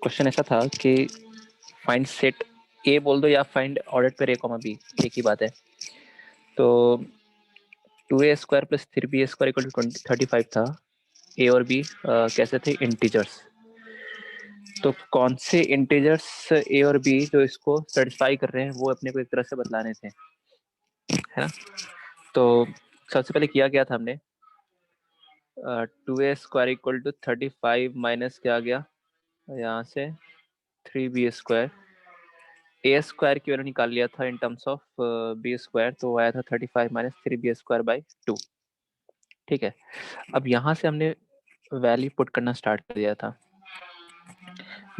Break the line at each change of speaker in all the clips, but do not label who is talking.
Question ऐसा था कि फाइंड सेट ए बोल दो या find order pair a comma b, एक ही बात है। तो 2a² + 3b² = 35 था। ए और बी कैसे थे? इंटीजर्स। तो कौन से इंटीजर्स ए और बी जो इसको सेटिस्फाई कर रहे हैं वो अपने को एक तरह से बतलाने थे, है ना। तो सबसे पहले किया गया था हमने 2a² = 35 माइनस क्या आ गया यहाँ से 3b²। a² की वैल्यू निकाल लिया था इन टर्म्स ऑफ b², तो आया था 35 - 3b²/2। ठीक है, अब यहाँ से हमने वैल्यू पुट करना स्टार्ट कर दिया था।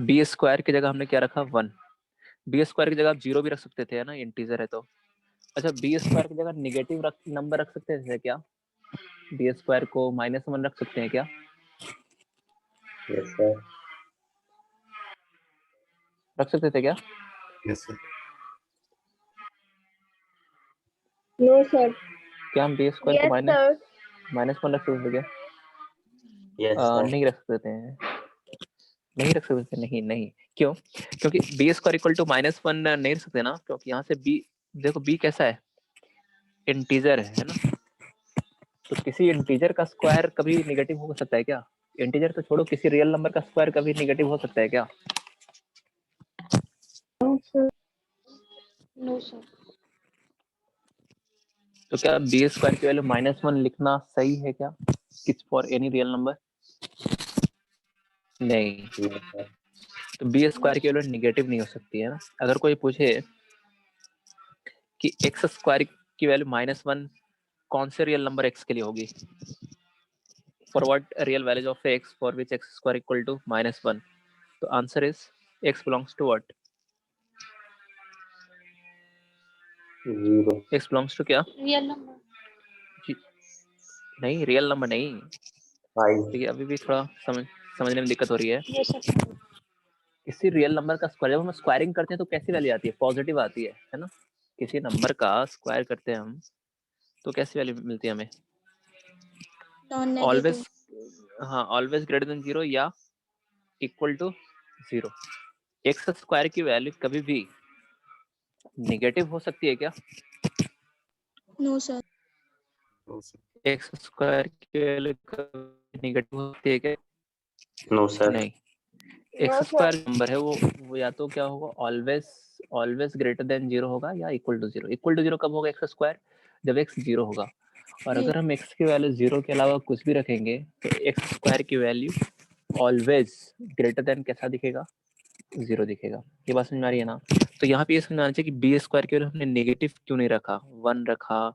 b² की जगह हमने क्या रखा? 1। b² की जगह आप 0 भी रख सकते थे, है ना, इंटीजर है तो। अच्छा, b² की जगह निगेटिव नंबर रख सकते थे क्या? b² को -1 रख सकते हैं क्या?
Yes sir.
रख सकते थे क्या?
Yes sir.
No sir.
क्या हम b² को
यस सर।
-1 रख सकते थे क्या?
Yes sir.
नहीं रख सकते थे, नहीं रख सकते थे, नहीं। क्यों? क्योंकि b² = -1 नहीं रख सकते ना, क्योंकि यहाँ से b, देखो b कैसा है? इंटीजर है ना। तो किसी इंटीजर का स्क्वायर कभी निगेटिव हो सकता है क्या? इंटीजर तो छोड़ो, किसी रियल नंबर का स्क्वायर कभी निगेटिव हो सकता है क्या?
No sir.
तो क्या b² की वैल्यू -1 लिखना सही है क्या किस फॉर एनी रियल नंबर? नहीं।
No sir.
तो b² की वैल्यू निगेटिव नहीं हो सकती है ना। अगर कोई पूछे कि x² की वैल्यू -1 कौन से रियल नंबर x के लिए होगी? For what real values of x for which x² = -1? तो answer is x belongs to what?
0।
x belongs to क्या?
Real number.
नहीं, रियल नंबर नहीं।
5।
देखिए अभी भी थोड़ा समझने में दिक्कत हो रही है।
Yes sir.
किसी रियल नंबर का स्क्वायर, जब हम स्क्वायरिंग करते हैं तो कैसी वैल्यू आती है? पॉजिटिव आती है ना। किसी नंबर का स्क्वायर करते हैं हम तो कैसी वैल्यू मिलती है हमें?
Non
always,
negative.
हाँ, ऑलवेज ग्रेटर देन 0 या इक्वल टू 0। x² की वैल्यू कभी भी नेगेटिव हो सकती है क्या?
No sir.
x² की वैल्यू कभी नेगेटिव हो सकती है क्या?
No sir.
नहीं।
No
x²
sir.
नंबर है वो या तो क्या होगा? ऑलवेज ग्रेटर देन 0 होगा या इक्वल टू 0। इक्वल टू 0 कब होगा x²? जब x 0 होगा। और अगर हम x की वैल्यू 0 के अलावा कुछ भी रखेंगे तो x² की वैल्यू ऑलवेज ग्रेटर देन कैसा दिखेगा? 0 दिखेगा। ये बात समझ में आ रही है ना। तो यहाँ पे ये समझ में आना चाहिए कि b² के वैल्यू हमने नेगेटिव क्यों नहीं रखा, 1 रखा,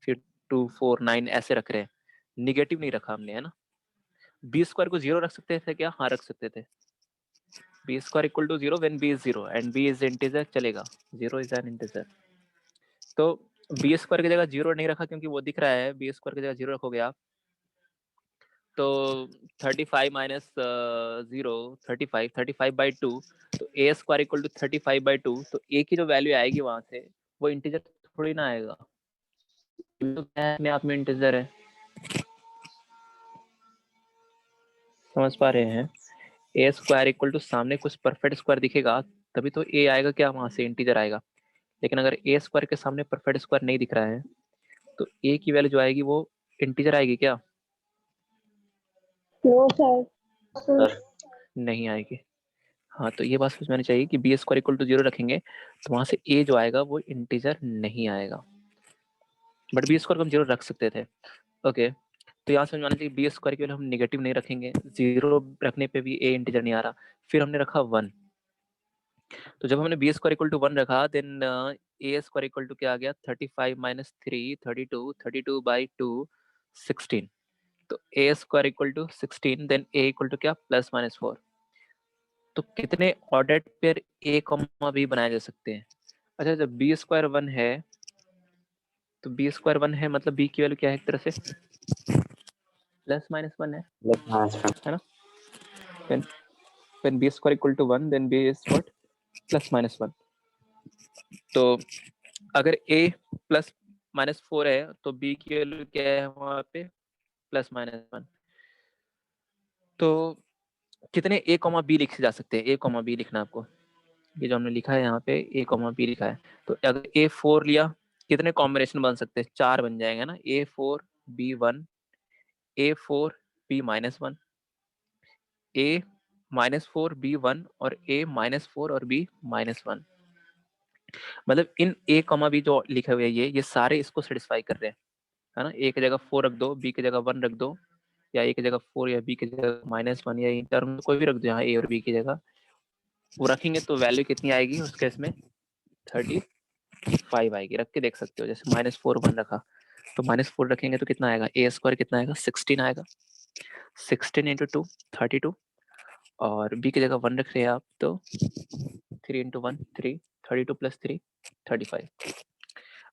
फिर 2, 4, 9 ऐसे रख रहे हैं, निगेटिव नहीं रखा हमने, है ना। b² को 0 रख सकते थे क्या? हाँ, रख सकते थे। b² = 0 when b is 0 and b is integer, चलेगा। 0 is an integer। तो b² की जगह 0 नहीं रखा क्योंकि वो दिख रहा है। b² की जगह 0 रखोगे आप तो 35 - 0 35/2। तो a² = 35/2। तो a की जो वैल्यू आएगी वहां से वो इंटीजर थोड़ी ना आएगा, तो अपने आप में इंटीजर है। समझ पा रहे हैं? a² = सामने कुछ परफेक्ट स्क्वायर दिखेगा तभी तो a आएगा, क्या वहां से इंटीजर आएगा। लेकिन अगर a² के सामने परफेक्ट स्क्वायर नहीं दिख रहा है तो a की वैल्यू जो आएगी वो इंटीजर आएगी क्या?
No sir.
सर।
नहीं आएगी। हाँ, तो ये बात समझ में आनी चाहिए कि b² = 0 रखेंगे तो वहां से a जो आएगा वो इंटीजर नहीं आएगा, बट b² को हम 0 रख सकते थे। ओके, तो यहाँ समझ में आना चाहिए b² की वैल्यू हम नेगेटिव नहीं रखेंगे, 0 रखने पे भी a इंटीजर नहीं आ रहा। फिर हमने रखा 1। तो जब हमने b² = 1 रखा देन a² क्या आ गया? 35 - 3 32 32/2 16। तो a² = 16 देन a = क्या? +-4। तो कितने ऑर्डर्ड पेयर a, b बनाए जा सकते हैं? अच्छा, जब b² 1 है तो b² 1 है मतलब b की वैल्यू क्या है? एक तरह से +-1 है ना। when b² = 1 then b is what? +-1। तो अगर a +-4 है तो b की वैल्यू क्या है वहां पे? +-1। तो कितने a कॉमा b लिखे जा सकते हैं? a कॉमा b लिखना है आपको, ये जो हमने लिखा है यहाँ पे a कॉमा b लिखा है, तो अगर a4 लिया कितने कॉम्बिनेशन बन सकते हैं? 4 बन जाएंगे ना, a4 b1 a4 b-1 a-4 b1 और a-4 और b-1, मतलब इन a कॉमा b जो लिखे हुए हैं ये सारे इसको सेटिस्फाई कर रहे हैं, है ना। a की जगह 4 रख दो, b की जगह 1 रख दो, या a की जगह 4 या b की जगह -1, या इन टर्म कोई भी रख दो यहाँ a और b की जगह, वो रखेंगे तो वैल्यू कितनी आएगी उस केस में? 35 आएगी। रख के देख सकते हो, जैसे -4 1 रखा तो -4 रखेंगे तो कितना आएगा? a स्क्वायर कितना आएगा? 16 आएगा। 16 इंटू 2 32, और b की जगह 1 रख रहे हैं आप तो 3 इंटू 1 3, 32 प्लस 3 35।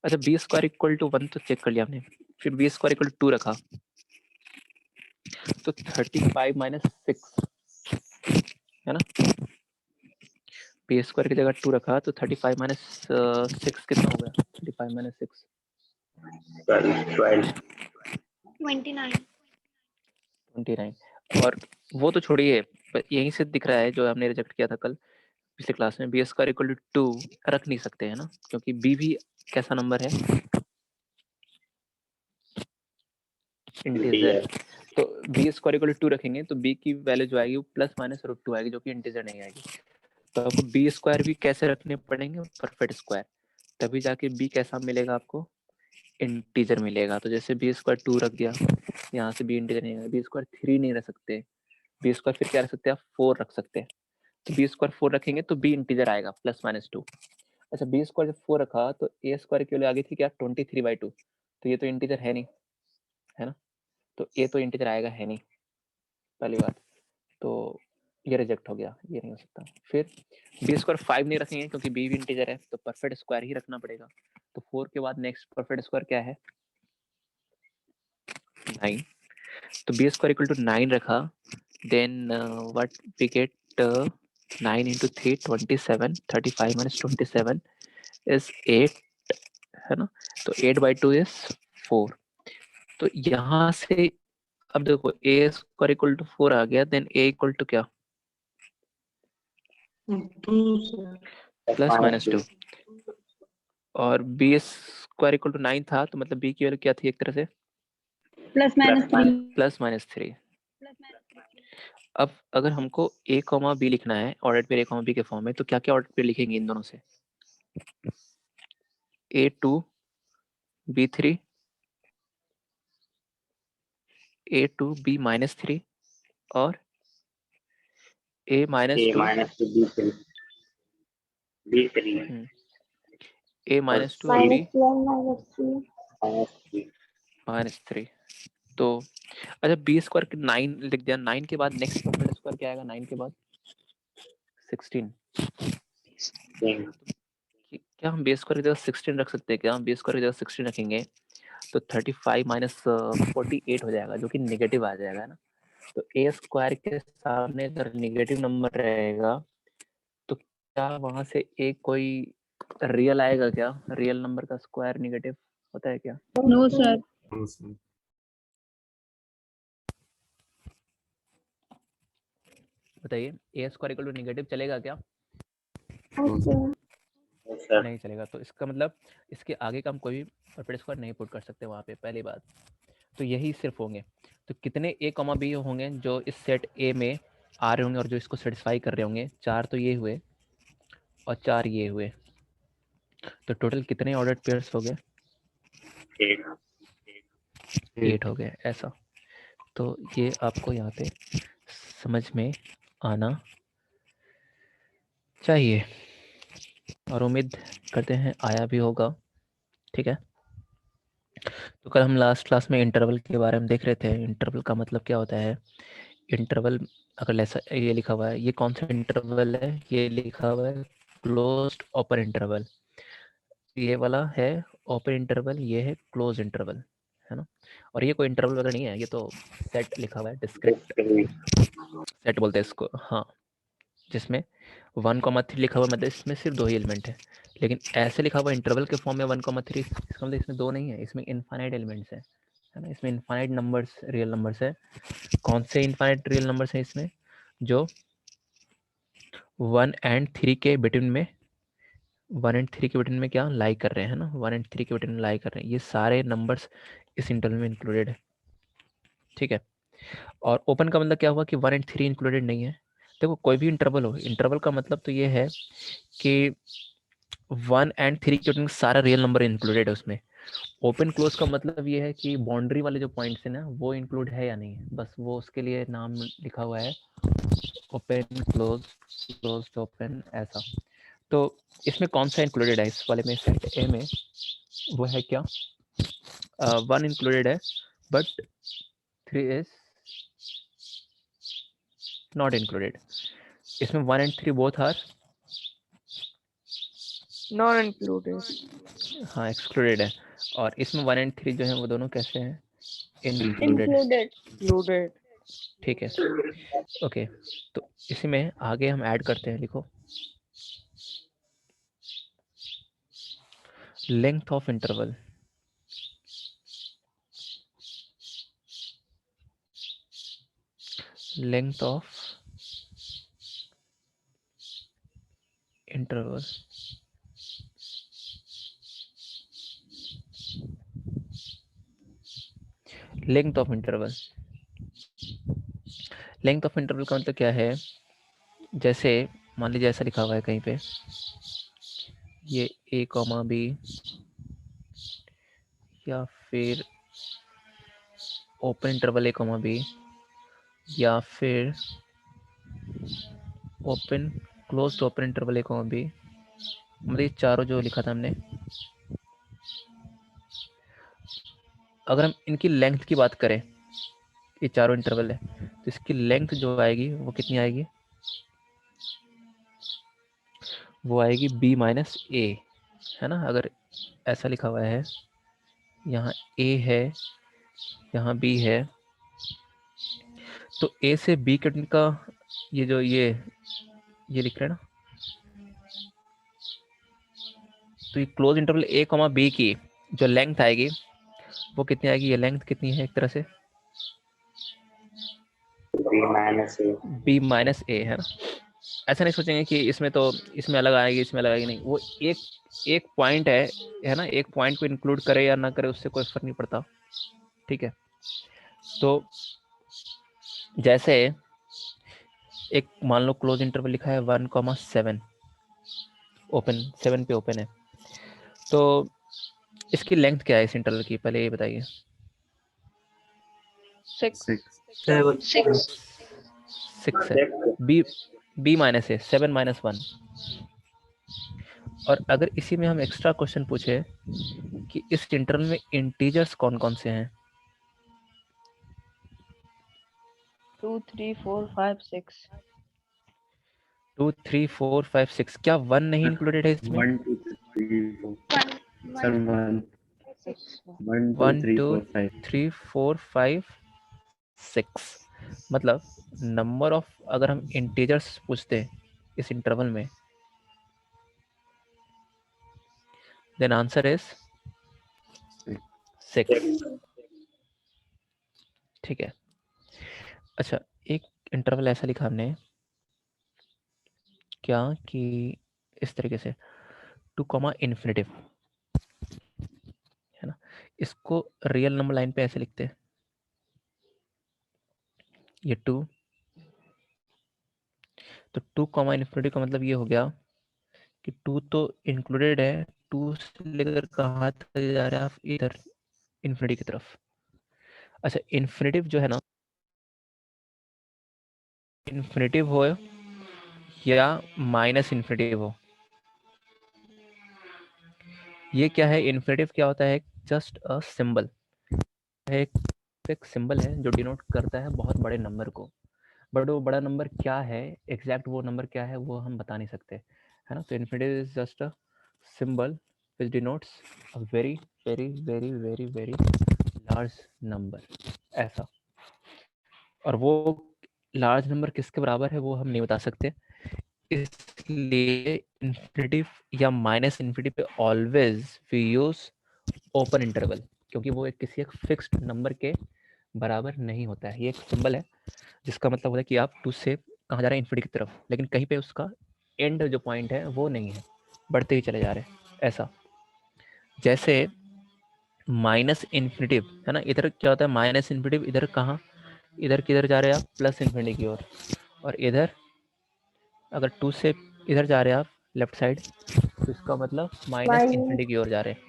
अच्छा, b स्क्वायर इक्वल टू 1 तो चेक कर लिया हमने, फिर b स्क्वायर इक्वल टू 2 रखा तो 35 माइनस 6, है ना। b स्क्वायर की जगह 2 रखा तो 35 माइनस 6 कितना हो गया? 35 माइनस 6
12
29
29। और वो तो छोड़िए, पर यहीं से दिख रहा है जो हमने रिजेक्ट किया था कल पिछले क्लास में, बी स्क्वायर इक्वल टू 2 रख नहीं सकते, है ना, क्योंकि बी भी कैसा नंबर है? इंटीजर। तो बी स्क्वायर इक्वल टू 2 रखेंगे तो बी की वैल्यू जो आएगी वो +-√2 आएगी, जो कि इंटीजर नहीं आएगी। तो आपको बी स्क्वायर भी कैसे रखने पड़ेंगे? परफेक्ट स्क्वायर, तभी जाके बी कैसा मिलेगा आपको? इंटीजर मिलेगा। तो जैसे बी स्क्वायर 2 रख दिया, यहाँ से बी इंटीजर नहीं आएगा, बी स्क्वायर 3 नहीं रख सकते, बी स्क्वायर फिर क्या रख सकते हैं? 4 रख सकते हैं। तो बी स्क्वायर 4 रखेंगे तो बी इंटीजर आएगा +-2। अच्छा, बी स्क्वायर जब 4 रखा तो ए स्क्वायर की वैल्यू आ गई थी क्या? 23/2, तो ये तो इंटीजर है नहीं, है ना, तो ए तो इंटीजर आएगा है नहीं, पहली बात तो ये रिजेक्ट हो गया, ये नहीं हो सकता। फिर बी स्क्वायर 5 नहीं रखेंगे क्योंकि बी भी इंटीजर है, तो परफेक्ट स्क्वायर ही रखना पड़ेगा। तो 4 के बाद नेक्स्ट परफेक्ट स्क्वायर क्या है? 9। तो बी स्क्वायर इक्वल टू 9 रखा, then what we get? 9 into 3 27, 35 minus 27 is 8, है ना, तो 8/2 is 4। तो यहाँ से अब देखो a स्क्वायर इक्वल टू 4 आ गया, देन a इक्वल टू क्या? +-2, और b स्क्वायर इक्वल टू 9 था, तो मतलब b की वैल्यू क्या थी एक तरह से? +-3। अब अगर हमको a, b लिखना है ऑर्डर पेयर a, b के फॉर्म में, तो क्या क्या ऑर्डर पेयर लिखेंगे इन दोनों से? a2 b3 a2 b-3 और a-2 a-2 और b-3। तो अच्छा, बी स्क्वायर 9 लिख दिया, 9 के बाद नेक्स्ट परफेक्ट स्क्वायर क्या आएगा? 9 के बाद 16। क्या हम बी स्क्वायर की जगह 16 रख सकते हैं? क्या हम बी स्क्वायर की जगह 16 रखेंगे तो 35 माइनस 48 हो जाएगा, जो कि नेगेटिव आ जाएगा ना। तो ए स्क्वायर के सामने अगर नेगेटिव नंबर रहेगा तो क्या वहां से एक कोई रियल आएगा? क्या रियल नंबर का स्क्वायर नेगेटिव होता है क्या?
No sir.
बताइए, a square equal to negative चलेगा क्या? नहीं चलेगा। तो इसका मतलब इसके आगे का हम कोई भी परफेक्ट स्क्वायर नहीं पुट कर सकते वहाँ पे, पहली बात। तो यही सिर्फ होंगे। तो कितने a, b होंगे जो इस सेट a में आ रहे होंगे और जो इसको सेटिस्फाई कर रहे होंगे? 4 तो ये हुए और 4 ये हुए, तो टोटल कितने ऑर्डर्ड पेयर्स हो गए? 8 हो गए, ऐसा। तो ये आपको यहाँ पे समझ में आना चाहिए, और उम्मीद करते हैं आया भी होगा। ठीक है, तो कल हम लास्ट क्लास में इंटरवल के बारे में देख रहे थे। इंटरवल का मतलब क्या होता है? इंटरवल, अगर ऐसा ये लिखा हुआ है, ये कौन सा इंटरवल है? ये लिखा हुआ है क्लोज्ड ओपन इंटरवल। ये वाला है ओपन इंटरवल, ये है क्लोज इंटरवल, है ना। और ये कोई इंटरवल वगैरह नहीं है, ये तो सेट लिखा हुआ है, डिस्क्रीट सेट बोलते हैं इसको, हाँ, जिसमें 1,3 लिखा हुआ, मतलब इसमें सिर्फ 2 ही एलिमेंट है। लेकिन ऐसे लिखा हुआ इंटरवल के फॉर्म में 1,3, इसका मतलब इसमें 2 नहीं है, इसमें इनफाइनाइट एलिमेंट्स है ना। इसमें इनफाइनाइट नंबर्स, रियल नंबर्स है। कौन से इनफाइनाइट रियल नंबर्स हैं इसमें? जो 1 and 3 के बिटवीन में 1 and 3 के बिटवीन में क्या लाई कर रहे हैं ना, 1 and 3 के बिटवीन में लाई कर रहे हैं, ये सारे नंबर्स इस इंटरवल में इंक्लूडेड है, ठीक है। और ओपन का मतलब क्या हुआ कि 1 and 3 इंक्लूडेड नहीं है। देखो कोई भी इंटरवल हो, इंटरवल का मतलब तो ये है कि 1 and 3 के बिटवीन सारा रियल नंबर इंक्लूडेड है उसमें। ओपन क्लोज का मतलब ये है कि बाउंड्री वाले जो पॉइंट्स है ना वो इंक्लूड है या नहीं है, बस वो उसके लिए नाम लिखा हुआ है ओपन क्लोज, क्लोज ओपन ऐसा। तो इसमें कौन सा इंक्लूडेड है इस वाले में, सेट ए में, वो है क्या 1 इंक्लूडेड है बट 3 इज नॉट इंक्लूडेड। इसमें 1 and 3 both are
not included.
हाँ एक्सक्लूडेड है। और इसमें 1 and 3 जो है वो दोनों कैसे हैं, इंक्लूडेड।
इंक्लूडेड।
ठीक है ओके। तो इसी में आगे हम ऐड करते हैं, लिखो length of interval. Length of interval, length of interval. Length of interval का मतलब क्या है, जैसे मान लीजिए ऐसा लिखा हुआ है कहीं पे, ये a कॉमा b या फिर open interval a comma b या फिर open close open interval a comma b, मतलब ये चारों जो लिखा था हमने, अगर हम इनकी लेंथ की बात करें, ये चारों इंटरवल है तो इसकी लेंथ जो आएगी वो कितनी आएगी, वो आएगी b माइनस ए, है ना। अगर ऐसा लिखा हुआ है, यहाँ a है यहाँ b है, तो a से b कट का ये जो ये लिख रहे हैं ना, तो ये close interval a comma b की जो लेंथ आएगी वो कितनी आएगी, ये लेंथ कितनी है एक तरह से b माइनस ए, है ना। ऐसा नहीं सोचेंगे कि इसमें तो इसमें अलग आएगी इसमें अलग आएगी, नहीं, वो एक पॉइंट है ना, एक पॉइंट को इंक्लूड करे या ना करे उससे कोई फर्क नहीं पड़ता, ठीक है। तो जैसे एक मान लो क्लोज इंटरवल लिखा है 1,7, ओपन 7 पे ओपन है, तो इसकी लेंथ क्या है इस इंटरवल की, पहले ये बताइए। 6 है, b माइनस है 7 माइनस 1। और अगर इसी में हम एक्स्ट्रा क्वेश्चन पूछे कि इस इंटरवल में इंटीजर्स कौन कौन से हैं,
2 3 4 5 6
2 3 4 5 6, क्या 1 नहीं इंक्लूडेड है इसमें?
1 2 3 4 सर 1 2
1
3
2
4 5
3 4 5 6, मतलब नंबर ऑफ, अगर हम इंटीजर्स पूछते हैं इस इंटरवल में, देन आंसर इज 6, ठीक है। अच्छा, एक इंटरवल ऐसा लिखा हमने क्या कि इस तरीके से 2 कॉमा इन्फिनिटिव, है ना, इसको रियल नंबर लाइन पे ऐसे लिखते हैं, ये 2, तो 2 कॉमा इन्फिनिटिव का मतलब ये हो गया कि 2 तो इंक्लूडेड है, 2 से लेकर कहाँ तक जा रहे हैं आप, इधर इन्फिनिटी की तरफ। अच्छा, इन्फिनिटिव जो है ना, इन्फिनिटिव हो या माइनस इन्फिनिटिव हो, ये क्या है, इन्फिनिटिव क्या होता है, जस्ट अ सिंबल है, एक सिंबल है जो डिनोट करता है बहुत बड़े नंबर को, बट वो बड़ा नंबर क्या है, एग्जैक्ट वो नंबर क्या है वो हम बता नहीं सकते, है ना। तो infinitive is just a symbol which denotes a very very very very very large number, ऐसा। और वो लार्ज नंबर किसके बराबर है वो हम नहीं बता सकते, इसलिए इन्फिनिटिव या माइनस इन्फिनिटिव पे always we use open interval, क्योंकि वो किसी एक फिक्स्ड नंबर के बराबर नहीं होता है। ये एक सिंबल है जिसका मतलब होता है कि आप 2 से कहाँ जा रहे हैं, इन्फिनिटी की तरफ, लेकिन कहीं पे उसका एंड जो पॉइंट है वो नहीं है, बढ़ते ही चले जा रहे हैं। ऐसा जैसे माइनस इन्फिनिटिव है ना, इधर क्या होता है माइनस इन्फिनिटिव, इधर कहाँ, इधर किधर जा रहे हैं आप, प्लस इन्फिनिटी की ओर, और इधर अगर 2 से इधर जा रहे हैं आप लेफ्ट साइड, तो इसका मतलब माइनस इन्फिनिटी की ओर जा रहे हैं।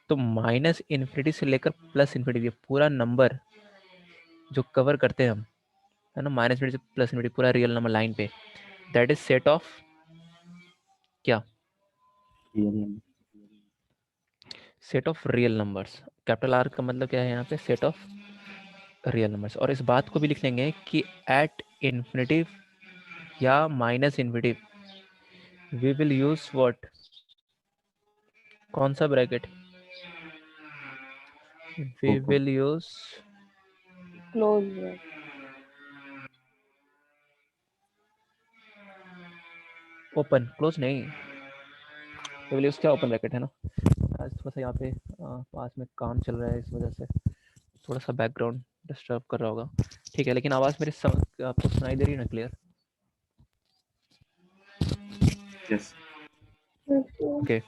तो माइनस इन्फिनिटी से लेकर प्लस इन्फिनिटी, पूरा नंबर जो कवर करते हैं हम, है ना, माइनस इन्फिनिटी से प्लस इन्फिनिटी, पूरा रियल नंबर लाइन पे, दैट इज सेट ऑफ क्या,
real number.
Set of real numbers. Capital R का मतलब क्या है यहाँ पे, सेट ऑफ रियल नंबर्स। और इस बात को भी लिख लेंगे कि एट इन्फिनिटी या minus infinity we will use what, कौन सा bracket, we
Open.
Will use
close bracket.
Open, close नहीं, वी विल यूज क्या, ओपन ब्रैकेट है ना। आज थोड़ा सा यहाँ पे पास में काम चल रहा है, इस वजह से थोड़ा सा बैकग्राउंड डिस्टर्ब कर रहा होगा, ठीक है। लेकिन आवाज़ मेरी आपको सुनाई दे रही है ना क्लियर?
Yes.
ओके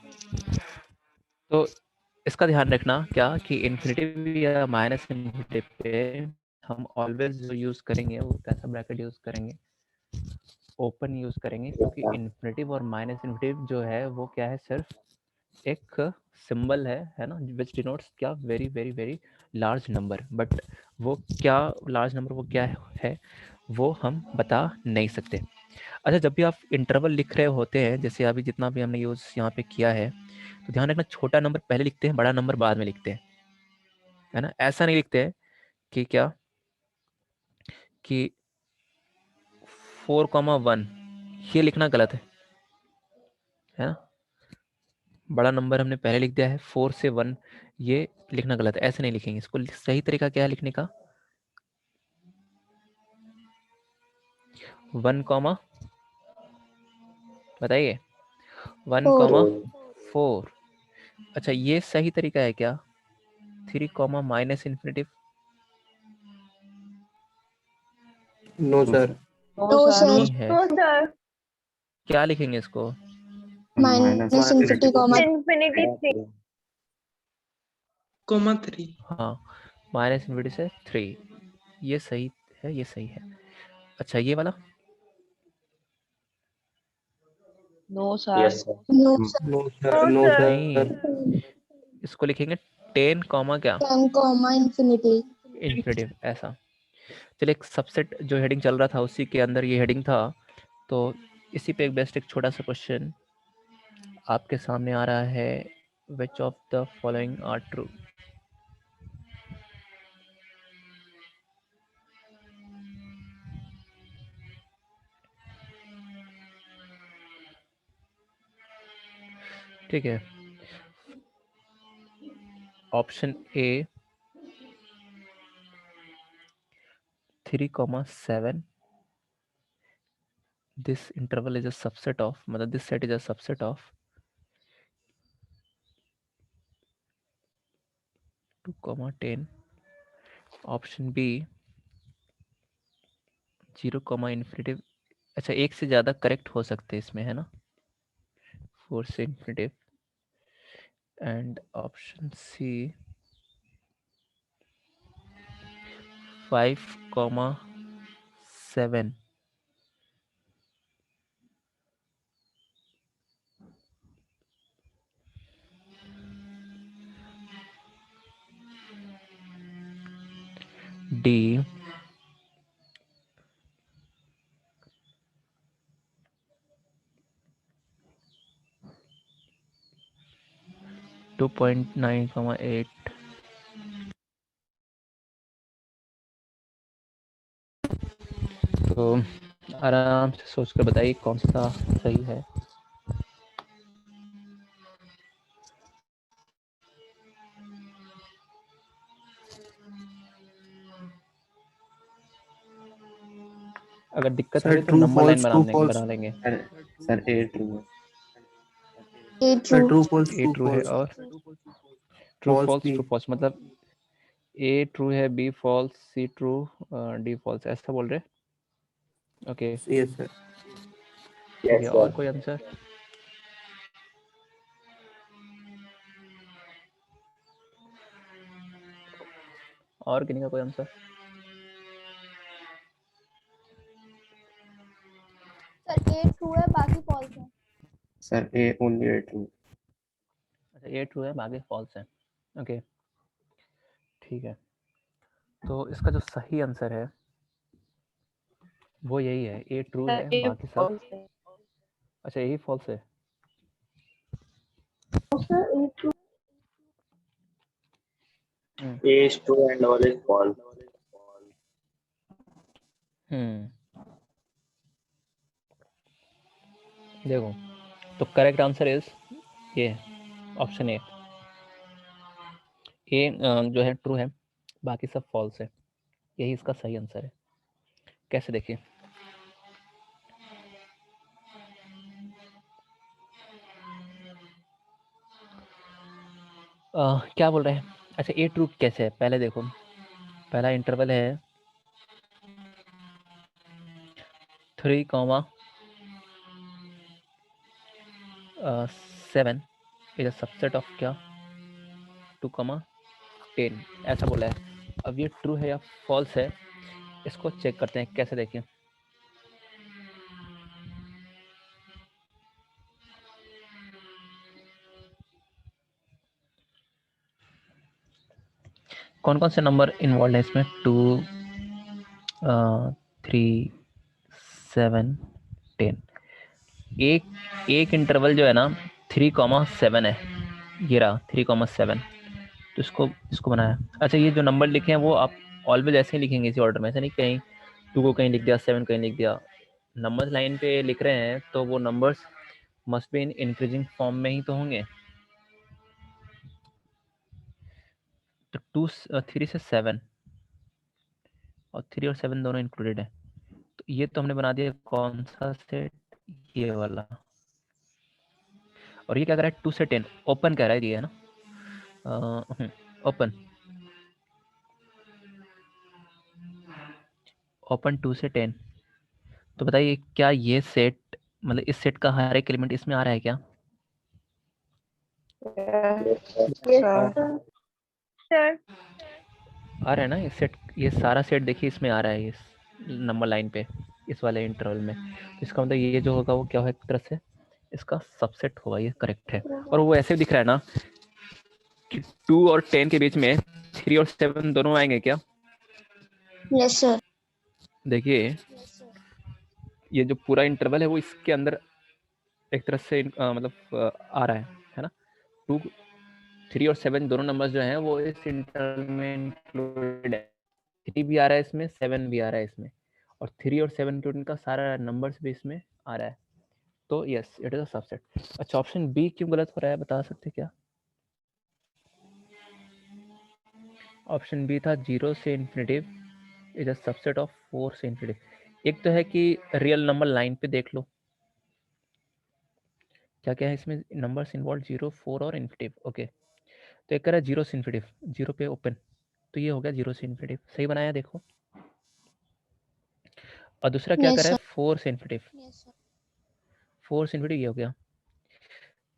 तो इसका ध्यान रखना क्या, कि इन्फिनिटी या माइनस इन्फिनिटी पे हम ऑलवेज जो यूज करेंगे वो कैसा ब्रैकेट यूज करेंगे, ओपन यूज करेंगे, क्योंकि इन्फिनिटिव और माइनस इन्फिनिटिव जो है वो क्या है, सिर्फ एक सिंबल है ना, विच डिनोट्स क्या, very very very large number, but वो क्या लार्ज नंबर, वो क्या है वो हम बता नहीं सकते। अच्छा, जब भी आप इंटरवल लिख रहे होते हैं, जैसे अभी जितना भी हमने यूज यहाँ पे किया है, तो ध्यान रखना छोटा नंबर पहले लिखते हैं, बड़ा नंबर बाद में लिखते हैं, है ना। ऐसा नहीं लिखते हैं कि क्या, कि 4,1 ये लिखना गलत है ना। बड़ा नंबर हमने पहले लिख दिया है, 4 से 1 ये लिखना गलत है, ऐसे नहीं लिखेंगे इसको। सही तरीका क्या है लिखने का, 1, बताइए, 1,4। अच्छा, ये सही तरीका है क्या, 3, minus infinitive?
No sir.
No sir.
नहीं है,
नो सर,
क्या लिखेंगे इसको,
Minus
infinity,
infinity 3.
कॉमा 3।
हाँ, माइनस इन्फिनिटी से 3, ये सही है, ये सही है। अच्छा, ये वाला
no sir.
Yes sir.
No sir, no sir.
नहीं, इसको लिखेंगे 10, क्या,
10, infinity.
इन्फिनिटिव, ऐसा। चलिए, एक सबसेट जो हेडिंग चल रहा था उसी के अंदर ये हेडिंग था, तो इसी पे एक बेस्ट एक छोटा सा क्वेश्चन आपके सामने आ रहा है, which of the following are true. ठीक है, option A 3,7, this interval is a subset of, मतलब this set is a subset of 2,10. Option B 0, infinitive. अच्छा, एक से ज़्यादा करेक्ट हो सकते हैं इसमें, है ना, 4 से infinitive. And option C 5,7। D 2.9,8। तो आराम से सोच कर बताइए कौन सा सही है। अगर दिक्कत
सर
हुई तो
true
number line
false, true false.
बना लेंगे।
सर A true है।
A
sir
true.
True false,
A
true
true है
फॉल्स,
और ट्रू
फॉल्स
फॉल्स,
भी।
ट्रू फॉल्स मतलब ए ट्रू है, B false, C true, D false, ऐसा बोल रहे हैं। Okay
Yes, sir.
ठीक
Yes,
है,
sir.
और कोई आंसर? और किन्हीं का कोई आंसर?
सर ए ट्रू है बाकी फॉल्स है।
Sir, A only A true.
अच्छा, ये ट्रू है, बाकी फॉल्स है। ओके ठीक है, तो इसका जो सही आंसर है वो यही है, ए ट्रू है,
ये
बाकी सब।
false है।
अच्छा, यही फॉल्स है।
A is true and all is false.
देखो, तो करेक्ट आंसर इज ये ऑप्शन ए। ए जो है ट्रू है, बाकी सब फॉल्स है, यही इसका सही आंसर है। कैसे देखिए, क्या बोल रहे हैं? अच्छा, ए ट्रू कैसे है पहले देखो, पहला इंटरवल है 3,7 इज अ सबसेट ऑफ क्या 2,10 ऐसा बोला है। अब ये ट्रू है या फॉल्स है, इसको चेक करते हैं। कैसे देखिए, कौन कौन से नंबर इन्वॉल्व है इसमें? 2, 3, 7, 10। एक इंटरवल जो है ना 3,7 है, ये रहा 3,7। तो इसको इसको बनाया। अच्छा, ये जो नंबर लिखे हैं वो आप ऑलवेज ऐसे ही लिखेंगे, इसी ऑर्डर में, ऐसे नहीं कहीं 2 को कहीं लिख दिया, 7 कहीं लिख दिया। नंबर्स लाइन पे लिख रहे हैं तो वो numbers must be in increasing form में ही तो होंगे। तो 2, 3 से 7 और 3 और 7 दोनों इंक्लूडेड है। तो ये तो हमने बना दिया कौन सा सेट, ये वाला। और ये क्या कर रहा है, 2 से 10 ओपन कह रहा है, ये है ना ओपन, ओपन 2 से 10। तो बताइए क्या ये सेट, मतलब इस सेट का हर एक एलिमेंट इसमें आ रहा है क्या?
Yes, sir.
Sir,
Sir.
आ रहा है ना ये सेट, ये सारा सेट देखिए इसमें आ रहा है, इस नंबर लाइन पे, इस वाले इंटरवल में। तो इसका मतलब ये जो होगा वो क्या होगा, एक तरह से इसका सबसेट होगा, ये करेक्ट है। और वो ऐसे दिख रहा है ना कि 2 और 10 के बीच में 3 और 7 दोनों आएंगे क्या?
Yes sir.
देखिए ये जो पूरा इंटरवल है वो इसके अंदर एक तरह से मतलब आ रहा है ना। 2, 3 और 7 दोनों नंबर्स जो हैं वो इस इंटरवल में इंक्लूडेड है। 3 भी आ रहा है इसमें, 7 भी आ रहा है इसमें, और 3 और 7 के उनका सारा नंबर्स भी इसमें आ रहा है। तो yes, it is a subset. अच्छा, ऑप्शन बी क्यों गलत हो रहा है, बता सकते क्या? ऑप्शन बी था 0 से infinitive is a subset of 4 से इन्फिनिटिव। एक तो है कि रियल नंबर लाइन पे देख लो, क्या क्या है इसमें नंबर्स इन्वॉल्व, 0, 4 और इन्फिनिटिव। ओके, तो एक कह रहा है 0 से इन्फिनिटिव, 0 पे ओपन, तो ये हो गया 0 से इन्फिनिटिव, सही बनाया देखो। और दूसरा क्या कर
यस
रहा है,
सर।
4 से इन्फिनिटिव, 4 से इन्फिनिटिव, ये हो गया।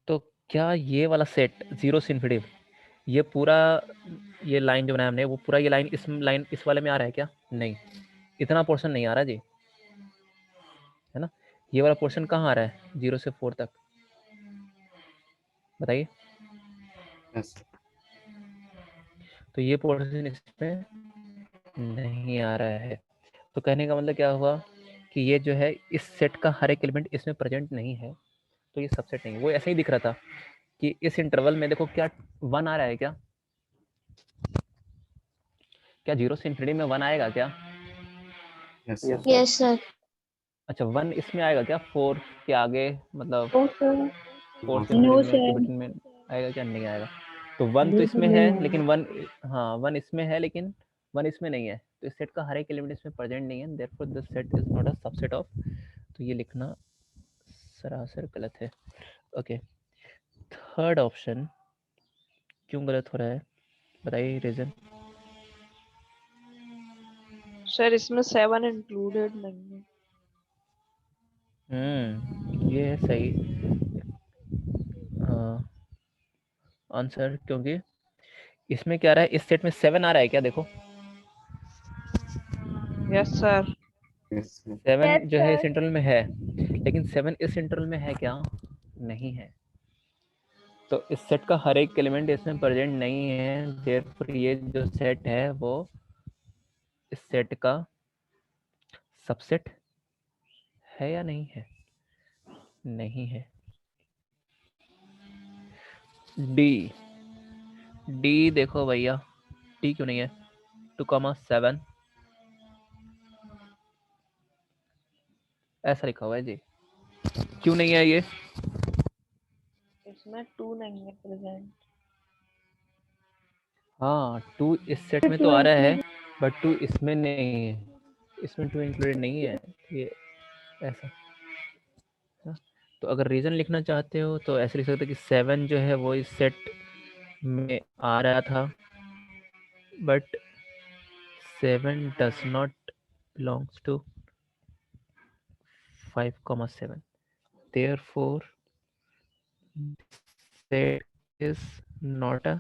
तो क्या ये वाला सेट 0 से इन्फिनिटिव, ये पूरा, ये लाइन जो बनाया हमने, वो पूरा ये लाइन इस वाले में आ रहा है क्या? नहीं, इतना पोर्शन नहीं आ रहा जी, है ना। ये वाला पोर्शन कहाँ आ रहा है 0 से 4 तक, बताइए।
Yes.
तो ये पोर्शन इसमें नहीं आ रहा है। तो कहने का मतलब क्या हुआ कि ये जो है इस सेट का हर एक एलिमेंट इसमें प्रेजेंट नहीं है, तो ये सबसेट नहीं है। वो ऐसे ही दिख रहा था कि इस इंटरवल में देखो क्या 1 आ रहा है क्या? क्या 0 से इन्फिनिटी में 1 आएगा क्या?
Yes,
Yes,
sir.
sir.
Yes sir.
अच्छा, 1 इसमें आएगा क्या 4 के आगे, मतलब
no sir,
4
No,
से
sir.
no
इन्फिनिटी में के
sir,
बिटवीन में आएगा क्या? नहीं आएगा। तो 1 तो
बिल्कुल
इसमें है
नहीं
लेकिन 1, हाँ 1 इसमें है लेकिन 1 इसमें नहीं है, तो इस सेट का हर एक एलिमेंट इसमें प्रेजेंट नहीं है, therefore this set is not a subset of. तो ये लिखना सरासर गलत है। ओके, थर्ड ऑप्शन क्यों गलत हो रहा है, बताइए रीजन।
सर, इसमें 7 इंक्लूडेड नहीं है।
ये है सही आंसर, क्योंकि इसमें क्या रहा है, इस सेट में 7 आ रहा है क्या, देखो
Yes, sir.
Yes, sir.
7
Yes,
जो है इस
sir.
इंटरवल में है, लेकिन 7 इस इंटरवल में है क्या, नहीं है। तो इस सेट का हर एक एलिमेंट इसमें प्रेजेंट नहीं है, देयरफॉर ये जो सेट है वो इस सेट का सबसेट है या नहीं है, नहीं है। डी, डी देखो भैया, डी क्यों नहीं है, 2,7 ऐसा लिखा हुआ है जी, क्यों नहीं है ये,
इसमें 2 नहीं है present.
हाँ 2 इस सेट में तो आ रहा है, बट 2 इसमें नहीं है, इसमें 2 इंक्लूडेड नहीं है, ये ऐसा। तो अगर रीजन लिखना चाहते हो तो ऐसे लिख सकते हो कि 7 जो है वो इस सेट में आ रहा था, but 7 does not belongs to 5,7, therefore set is not a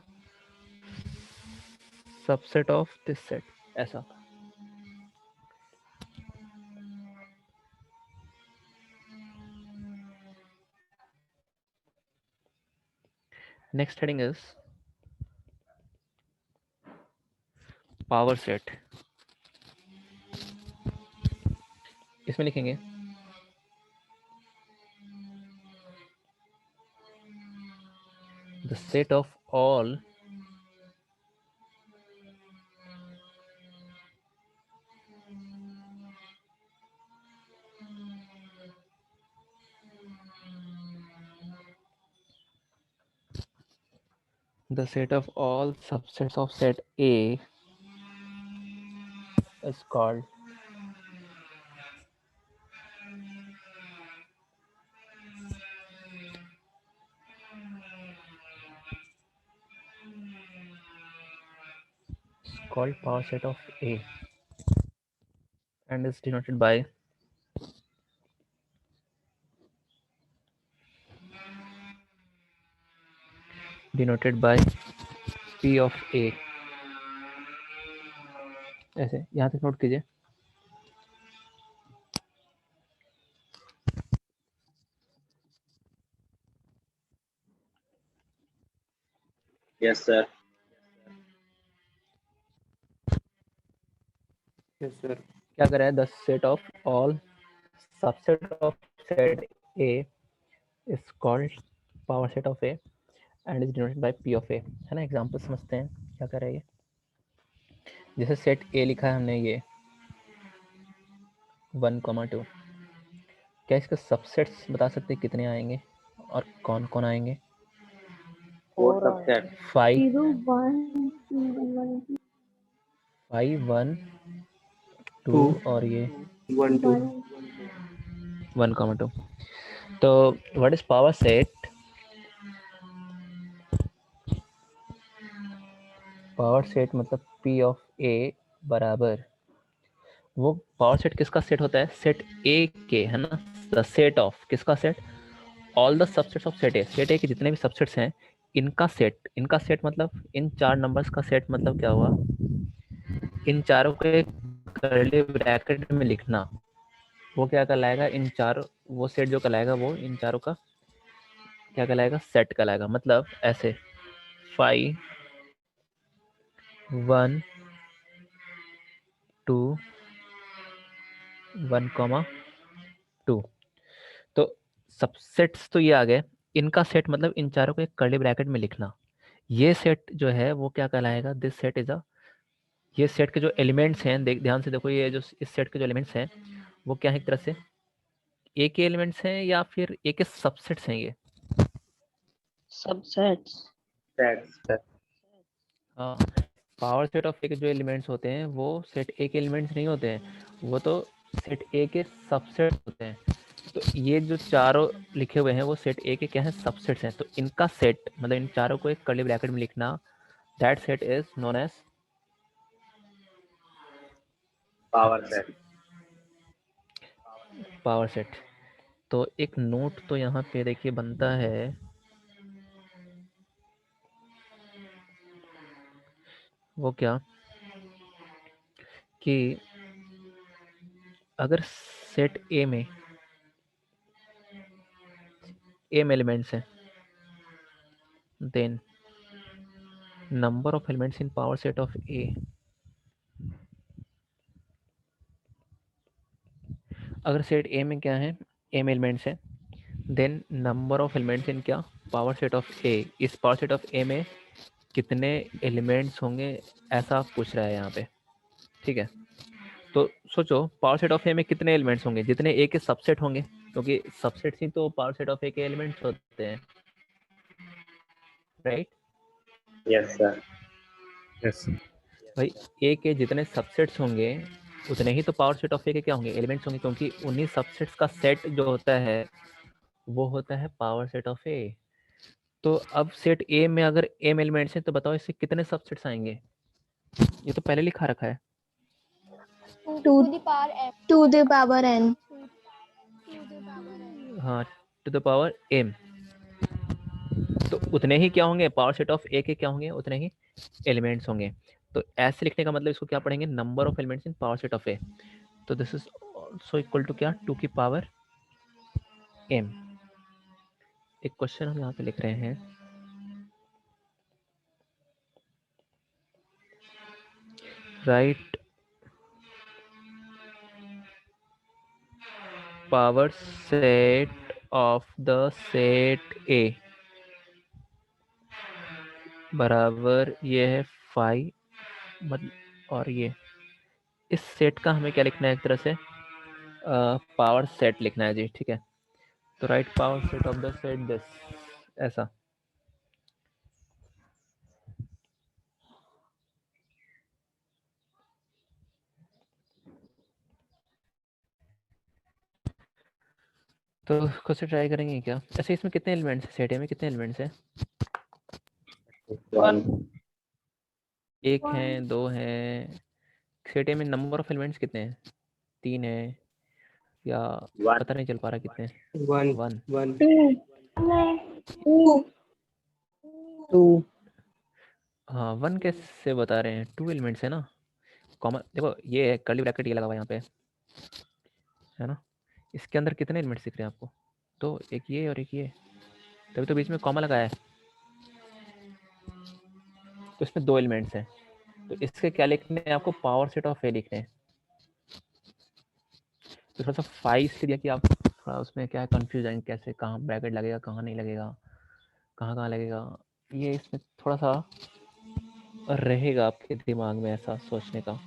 subset of this set, ऐसा। Next heading is power set. इसमें लिखेंगे the set of all the set of all subsets of set A is called power set of A and is denoted by P of A। ऐसे यहाँ तक note कीजिए।
Yes, sir.
Yes, sir.
क्या कर रहा है, the set of all subset of set A is called power set of A and is denoted by P of A, है ना। एग्जांपल समझते हैं क्या कर रहा है ये। जैसे सेट A लिखा है हमने, ये 1,2, क्या इसके सबसेट्स बता सकते हैं कितने आएंगे और कौन कौन आएंगे।
4
4
subset.
5
0, 1, 2, 1,
5 1 2
2,
और ये
1, 2.
1,2। तो what is power set, power set मतलब P ऑफ A बराबर, वो पावर सेट किसका सेट होता है, सेट A के, है ना। द सेट ऑफ किसका set, all the subsets of set A, set A के जितने भी सबसेट्स हैं इनका सेट, इनका सेट मतलब इन 4 नंबर्स का सेट, मतलब क्या हुआ, इन चारों को एक कर्ली ब्रैकेट में लिखना, वो क्या कहलाएगा, इन चारों, वो सेट जो कहलाएगा वो इन चारों का क्या कहलाएगा, सेट कहलाएगा। मतलब ऐसे 5 1 2 1,2। तो सबसेट्स तो ये आ गए, इनका सेट मतलब इन चारों को एक कर्ली ब्रैकेट में लिखना, ये सेट जो है वो क्या कहलाएगा, दिस सेट इज अ, ये सेट के जो एलिमेंट्स हैं, ध्यान से देखो, ये जो इस सेट के जो एलिमेंट्स हैं वो क्या है, एक तरह से ए के एलिमेंट्स हैं या फिर ए के सबसेट्स हैं ये।
subsets.
Sets.
हाँ, पावर सेट ऑफ ए के जो एलिमेंट्स होते हैं वो सेट ए के एलिमेंट्स नहीं होते हैं, वो तो सेट ए के सबसेट होते हैं। तो ये जो चारों लिखे हुए हैं वो सेट ए के क्या है, सबसेट्स हैं। तो इनका सेट मतलब इन चारों को एक कर्ली ब्रैकेट में लिखना, that set is known as
Power set.
Power set. तो एक नोट तो यहाँ पे देखिए बनता है, वो क्या कि अगर सेट ए में m एलिमेंट्स हैं, then number of elements in power set of A, अगर सेट ए में क्या है, m एलिमेंट्स है, then number of elements in क्या, पावर सेट ऑफ ए, इस पावर सेट ऑफ ए में कितने एलिमेंट्स होंगे, ऐसा पूछ रहा है यहाँ पे। ठीक है, तो सोचो पावर सेट ऑफ ए में कितने एलिमेंट्स होंगे, जितने ए के सबसेट होंगे, क्योंकि सबसेट ही तो पावर सेट ऑफ ए के एलिमेंट्स होते हैं, राइट?
Yes, sir.
Yes.
भाई ए के जितने सबसेट्स होंगे उतने ही तो पावर सेट ऑफ ए के क्या होंगे, एलिमेंट्स होंगे, क्योंकि उन्हीं सबसेट्स का सेट जो होता है वो होता है पावर सेट ऑफ ए। तो अब सेट ए में अगर m एलिमेंट्स हैं तो बताओ इससे कितने सबसेट्स आएंगे, ये तो पहले लिखा रखा है।
2 to the power n.
हाँ, टू द पावर m, तो उतने ही क्या होंगे, पावर सेट ऑफ ए के क्या होंगे, उतने ही एलिमेंट्स होंगे। तो ऐसे लिखने का मतलब इसको क्या पढ़ेंगे, number of elements in power set of A, तो this is also equal to क्या, 2 की पावर m। एक क्वेश्चन हम यहाँ पे लिख रहे हैं, right power set of the set ए बराबर ये है 5, मतलब, और ये इस सेट का हमें क्या लिखना है, एक तरह से पावर सेट लिखना है जी। ठीक है, तो right power set of the set this, ऐसा। तो खुद से ट्राई करेंगे क्या, ऐसे इसमें कितने एलिमेंट्स हैं, सेट ए में कितने एलिमेंट्स हैं,
1.
एक हैं, दो हैं, सेट ए में नंबर ऑफ एलिमेंट्स कितने हैं, 3 है, या
1.
पता नहीं चल पा रहा कितने हैं,
1
1।
1
2.
2
हाँ 1 कैसे बता रहे हैं, 2 एलिमेंट्स है ना, कॉमन देखो ये है कर्ली ब्रैकेट, ये लगा हुआ है यहाँ पे, है ना, इसके अंदर कितने एलिमेंट्स दिख रहे हैं आपको, तो एक ये और एक ये, तभी तो बीच में कॉमा लगाया है, तो इसमें 2 एलिमेंट्स हैं, तो इसके क्या लिखने हैं आपको, पावर सेट ऑफ ए लिखने हैं। तो थोड़ा सा 5 इसलिए दिया कि आप थोड़ा उसमें क्या है कंफ्यूज आएंगे, कैसे कहाँ ब्रैकेट लगेगा, कहाँ नहीं लगेगा, कहाँ लगेगा, ये इसमें थोड़ा सा रहेगा आपके दिमाग में ऐसा सोचने का।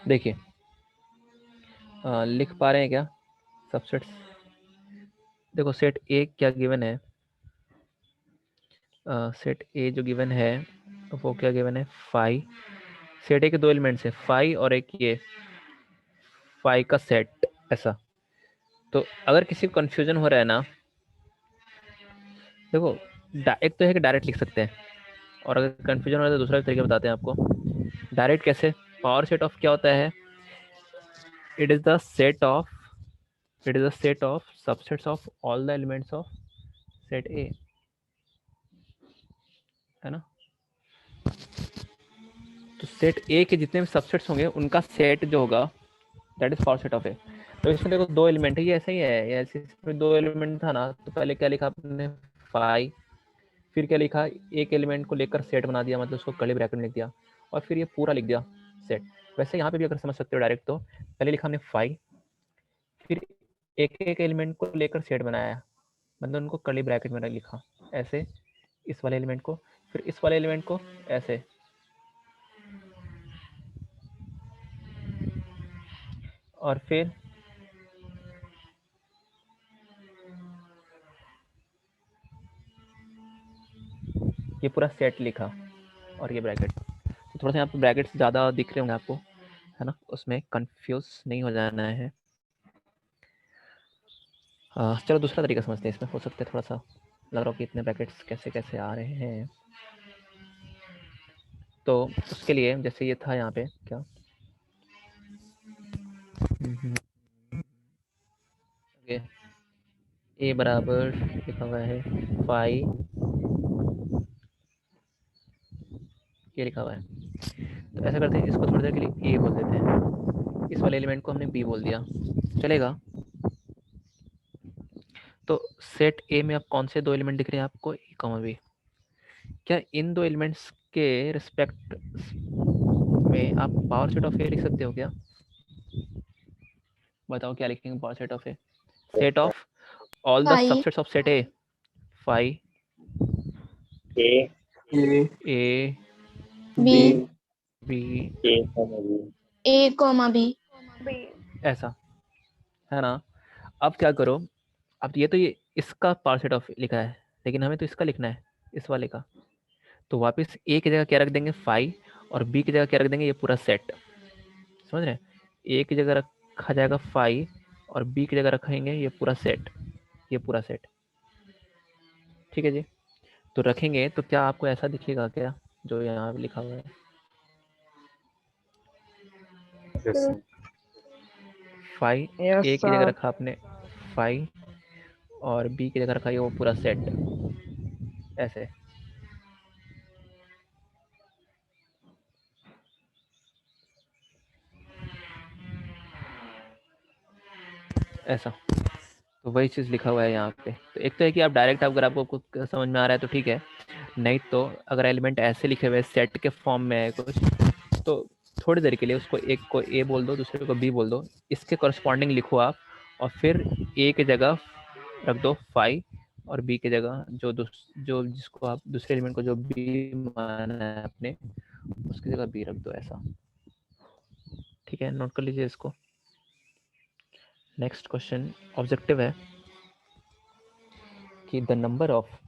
देखिए लिख पा रहे हैं क्या सबसेट्स, देखो सेट ए क्या गिवन है, सेट ए जो गिवन है वो क्या गिवन है, 5, सेट ए के 2 एलिमेंट्स है 5 और एक ये 5 का सेट, ऐसा। तो अगर किसी को कंफ्यूजन हो रहा है ना, देखो एक तो है कि डायरेक्ट लिख सकते हैं, और अगर कंफ्यूजन हो रहा है तो दूसरा तरीका बताते हैं आपको। डायरेक्ट कैसे, पावर सेट ऑफ क्या होता है, it is the set of subsets of all the elements of set ए, है ना। तो सेट ए के जितने भी सबसेट्स होंगे उनका सेट जो होगा that is power set of A. तो इसमें देखो 2 एलिमेंट है, ये ऐसा ही है, ये ऐसे इसमें 2 एलिमेंट था ना, तो पहले क्या लिखा आपने 5, फिर क्या लिखा, एक एलिमेंट को लेकर सेट बना दिया, मतलब उसको कर्ली ब्रैकेट में लिख दिया, और फिर ये पूरा लिख दिया सेट। वैसे यहाँ पे भी अगर समझ सकते हो डायरेक्ट, तो पहले लिखा हमने 5, फिर एक एक एलिमेंट को लेकर सेट बनाया, मतलब उनको कर्ली ब्रैकेट में लिखा ऐसे, इस वाले एलिमेंट को, फिर इस वाले एलिमेंट को ऐसे, और फिर ये पूरा सेट लिखा और ये ब्रैकेट। तो थोड़ा सा यहाँ पे ब्रैकेट्स ज़्यादा दिख रहे होंगे आपको, है ना, उसमें कंफ्यूज नहीं हो जाना है। चलो दूसरा तरीका समझते हैं, इसमें हो सकता है थोड़ा सा लग रहा हो कि इतने ब्रैकेट्स कैसे कैसे आ रहे हैं। तो उसके लिए जैसे ये था यहाँ पे क्या, ए बराबर लिखा हुआ है 5, ये लिखा हुआ है। तो ऐसा करते हैं, इसको थोड़ी देर के लिए ए बोल देते हैं, इस वाले एलिमेंट को हमने बी बोल दिया, चलेगा। तो सेट ए में अब कौन से दो एलिमेंट दिख रहे हैं आपको, ए कॉमा बी। क्या इन दो एलिमेंट्स के रिस्पेक्ट में आप पावर सेट ऑफ ए लिख सकते हो क्या? बताओ क्या लिखेंगे power set of A? Set of all the
Phi.
Subsets of set A, phi
A,
A
B.
B,
A, B.
A comma B.
ऐसा है ना। अब क्या करो, अब ये इसका पावर सेट ऑफ लिखा है, लेकिन हमें तो इसका लिखना है, इस वाले का। तो वापस ए की जगह क्या रख देंगे, फाई, और बी की जगह क्या रख देंगे, ये पूरा सेट। समझ रहे हैं? ए की जगह रखा जाएगा फाई, और बी की जगह रखेंगे ये पूरा सेट, ये पूरा सेट। ठीक है जी। तो रखेंगे तो क्या आपको ऐसा दिखेगा क्या जो यहाँ पे लिखा हुआ है?
Yes, sir.
फाई
Yes,
ए की जगह
sir.
रखा आपने फाई, और बी की जगह रखा ये वो पूरा सेट, ऐसे। ऐसा, तो वही चीज़ लिखा हुआ है यहाँ पे। तो एक तो है कि आप डायरेक्ट, अगर आपको कुछ समझ में आ रहा है तो ठीक है, नहीं तो अगर एलिमेंट ऐसे लिखे हुए सेट के फॉर्म में है कुछ, तो थोड़ी देर के लिए उसको एक को ए बोल दो, दूसरे को बी बोल दो, इसके करस्पॉन्डिंग लिखो आप, और फिर ए की जगह रख दो फाई, और बी की जगह जो जिसको आप दूसरे एलिमेंट को जो बी माना है अपने, उसकी जगह बी रख दो, ऐसा। ठीक है, नोट कर लीजिए इसको। नेक्स्ट क्वेश्चन ऑब्जेक्टिव है कि the number of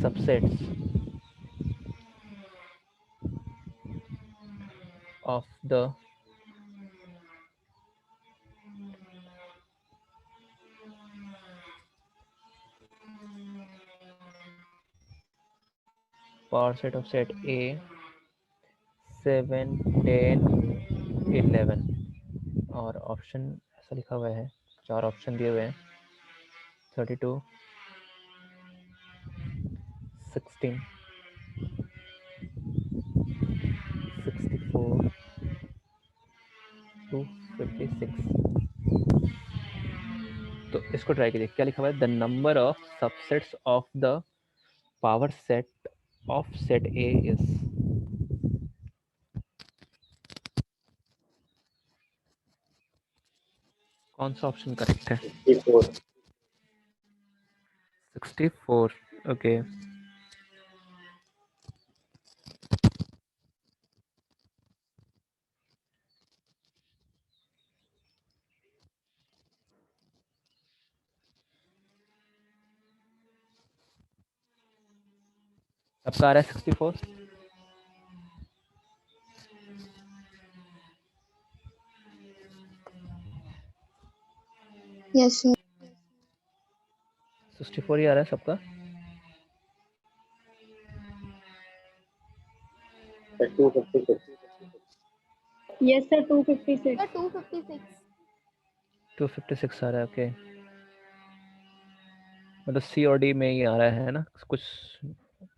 subsets of the power set of set A 7, 10, 11, और ऑप्शन ऐसा लिखा हुआ है, 4 ऑप्शन दिए हुए हैं, 32, 16, 64, 256। तो इसको ट्राई कीजिए, क्या लिखा हुआ है, the number of subsets of the power set of set A is. कौन सा ऑप्शन करेक्ट है?
64.
64, ओके। सबका आ रहा है 64?
Yes, sir.
64 ही आ रहा है सबका?
256.
Yes, sir. 256.
256 आ रहा है, ओके। मतलब सी और डी में ही आ रहा है ना, कुछ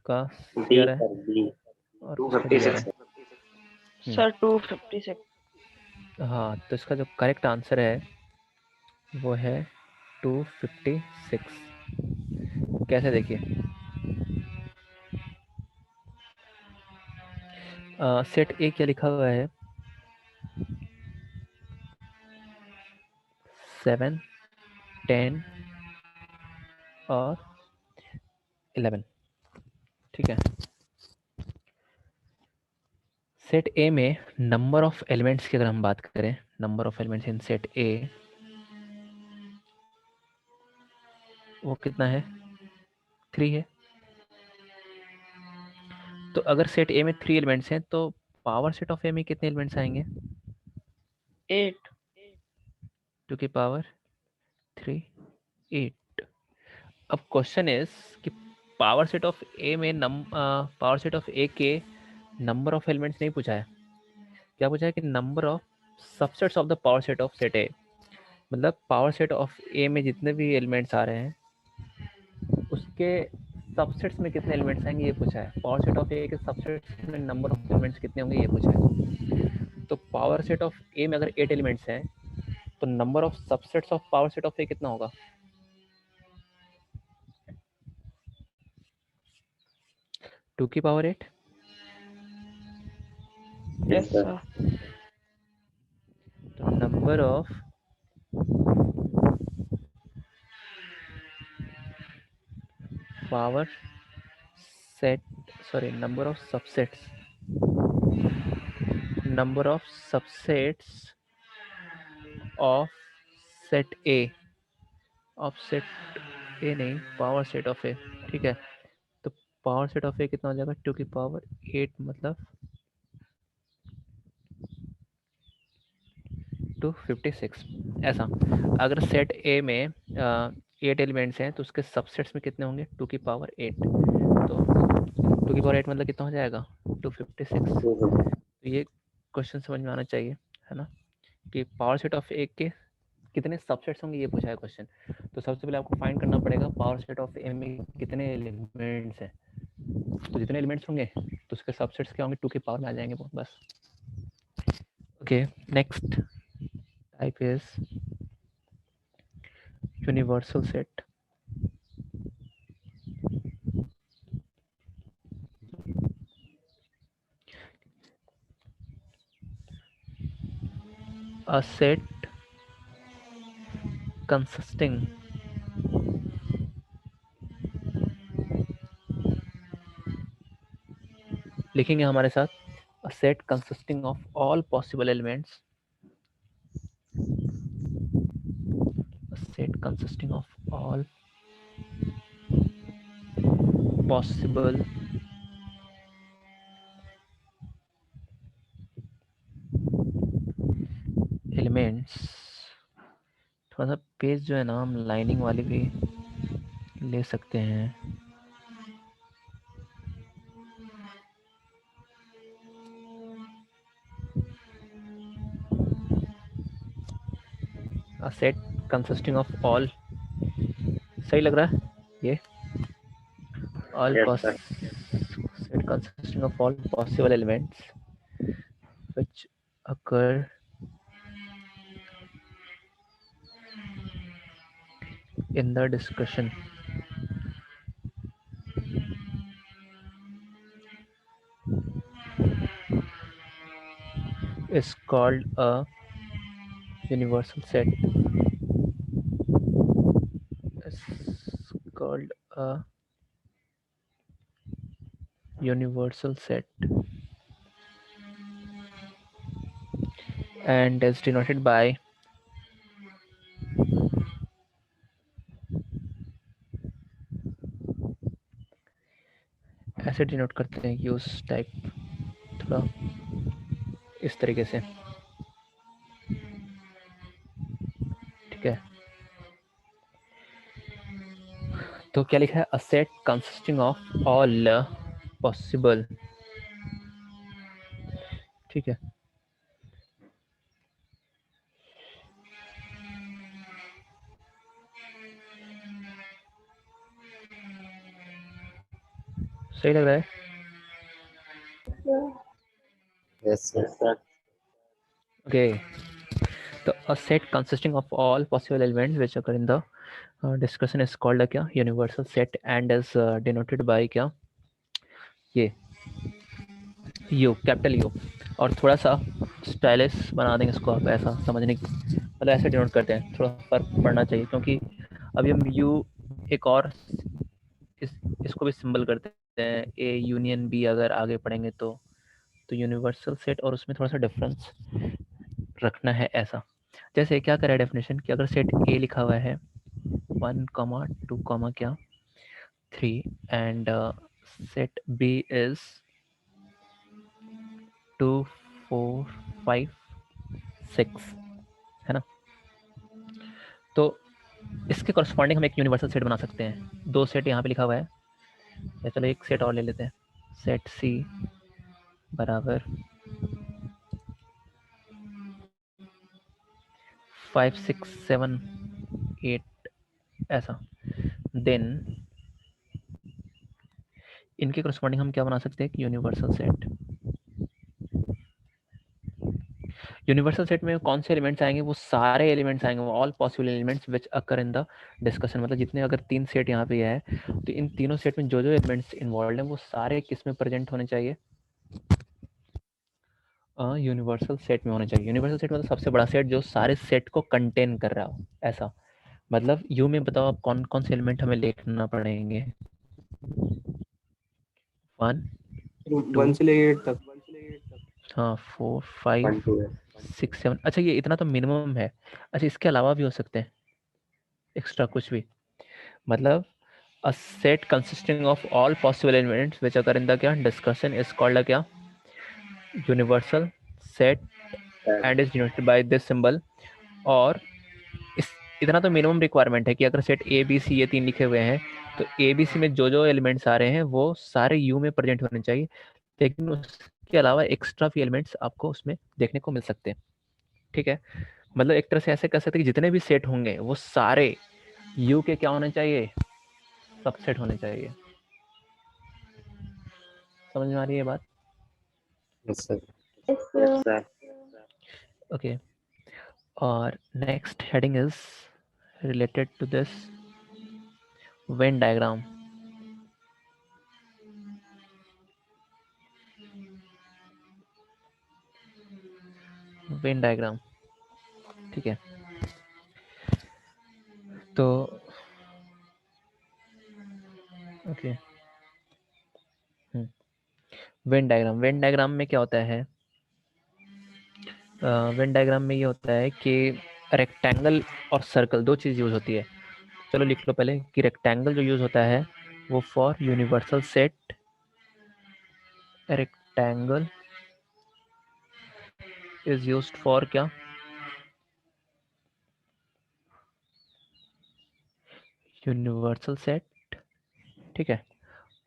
का सी आ
D
रहा है
for D.
और कुछ का डी आ रहा
256.
Sir, 256.
है। हाँ, तो इसका जो करेक्ट आंसर है वो है 256। कैसे, देखिए, सेट ए क्या लिखा हुआ है, 7, 10 और 11। ठीक है, सेट ए में नंबर ऑफ एलिमेंट्स की अगर हम बात करें, number of elements in set ए वो कितना है, 3 है। तो अगर सेट ए में 3 एलिमेंट्स हैं तो पावर सेट ऑफ ए में कितने एलिमेंट्स आएंगे?
8.
2 की पावर 3, 8। अब क्वेश्चन इज कि पावर सेट ऑफ ए में पावर सेट ऑफ ए के नंबर ऑफ एलिमेंट्स नहीं पूछा है, क्या पूछा है कि number of subsets of the power set of set ए। मतलब पावर सेट ऑफ ए में जितने भी एलिमेंट्स आ रहे हैं उसके सबसेट्स में कितने एलिमेंट्स आएंगे ये पूछा है। पावर सेट ऑफ ए के सबसेट्स में नंबर ऑफ एलिमेंट्स कितने होंगे ये पूछा है। तो पावर सेट ऑफ ए में अगर 8 एलिमेंट्स हैं तो number of subsets of power set of A कितना होगा? 2 की पावर 8।
Yes, sir.
तो number of power set, sorry number of subsets, number of subsets of set A, of set A नहीं, power set of ए। ठीक है, तो power set of A कितना हो जाएगा? 2 की पावर 8 मतलब 256 ऐसा। अगर सेट ए में 8 एलिमेंट्स हैं तो उसके सबसेट्स में कितने होंगे? 2 की पावर 8। तो 2 की पावर 8 मतलब कितना हो जाएगा? 256। तो ये क्वेश्चन समझ में आना चाहिए, है ना, कि पावर सेट ऑफ ए के कितने सबसेट्स होंगे ये पूछा है क्वेश्चन। तो सबसे पहले आपको फाइंड करना पड़ेगा पावर सेट ऑफ ए में कितने एलिमेंट्स हैं। तो जितने एलिमेंट्स होंगे तो उसके सबसेट्स क्या होंगे? 2 की पावर में आ जाएंगे वो, बस। Okay, next type is universal set. A set consisting लिखेंगे हमारे साथ, a set consisting of all possible elements, a set consisting of all possible elements। थोड़ा सा पेज जो है ना हम लाइनिंग वाली भी ले सकते हैं। A set consisting of all, सही लग रहा है ये? All
Yes, sir.
set consisting of all possible elements which occur in the discussion is called a universal set. Is called a universal set and is denoted by ऐसे denote करते हैं, use type थोड़ा इस तरीके से, ठीक है। तो क्या लिखा है? A set consisting of all possible, ठीक है। सही लग रहा है?
Yes, sir.
Yes, sir.
Okay. So a set consisting of all possible elements which occur in the discussion is called a क्या? Universal set and is denoted by क्या? ये U, capital U। और थोड़ा सा स्टाइलिश बना देंगे इसको आप, ऐसा समझने की, मतलब ऐसे डिनोट करते हैं, थोड़ा फर्क पड़ना चाहिए क्योंकि अभी हम U एक और इसको भी सिंबल करते हैं, A यूनियन B अगर आगे पढ़ेंगे तो यूनिवर्सल सेट और उसमें थोड़ा सा डिफरेंस रखना है। ऐसा जैसे क्या करें डेफिनेशन कि अगर सेट ए लिखा हुआ है 1, 2, क्या 3 and set B is 2, 4, 5, 6 है ना। तो इसके कॉरस्पॉन्डिंग हम एक यूनिवर्सल सेट बना सकते हैं। 2 सेट यहाँ पे लिखा हुआ है, या चलो एक सेट और ले लेते हैं। सेट C बराबर 5, 6, 7, 8 ऐसा। देन इनके कॉरस्पॉन्डिंग हम क्या बना सकते हैं, यूनिवर्सल सेट। यूनिवर्सल सेट में कौन से एलिमेंट्स आएंगे, वो सारे एलिमेंट्स आएंगे, वो all possible elements which occur in the discussion. मतलब जितने अगर 3 सेट यहाँ पे है तो इन तीनों सेट में जो जो एलिमेंट्स इन्वॉल्व हैं वो सारे किस में प्रेजेंट होने चाहिए, यूनिवर्सल सेट में होने चाहिए। यूनिवर्सल सेट मतलब सबसे बड़ा सेट जो सारे सेट को कंटेन कर रहा हो, ऐसा। मतलब यू में बताओ आप कौन कौन से एलिमेंट हमें लिखना पड़ेंगे। 1
1 से लेके 8 तक।
हाँ 4, 5,
1 2 है।
6, 7। अच्छा ये इतना तो मिनिमम है। अच्छा इसके अलावा भी हो सकते हैं एक्स्ट्रा कुछ भी। मतलब a set consisting of all possible elements which occur in the क्या discussion is called a क्या universal set and is denoted by this symbol। और इस इतना तो मिनिमम रिक्वायरमेंट है कि अगर सेट ए बी सी ये 3 लिखे हुए हैं तो ए बी सी में जो जो एलिमेंट्स आ रहे हैं वो सारे यू में प्रेजेंट होने चाहिए, लेकिन उसके अलावा एक्स्ट्रा भी एलिमेंट्स आपको उसमें देखने को मिल सकते हैं। ठीक है, मतलब एक तरह से ऐसे कह सकते हैं कि जितने भी सेट होंगे वो सारे यू के क्या होने चाहिए, सबसेट होने चाहिए। समझ में आ रही है बात?
Yes sir.
Yes,
Yes,
sir.
sir.
Okay, और next heading is related to this Venn diagram. Venn diagram, ठीक है। तो okay, Venn diagram, Venn diagram में क्या होता है, वेन डायग्राम में ये होता है कि रेक्टेंगल और सर्कल दो चीज़ यूज होती है। चलो लिख लो पहले कि रेक्टेंगल जो यूज होता है वो for universal set, rectangle is used for क्या, यूनिवर्सल सेट, ठीक है।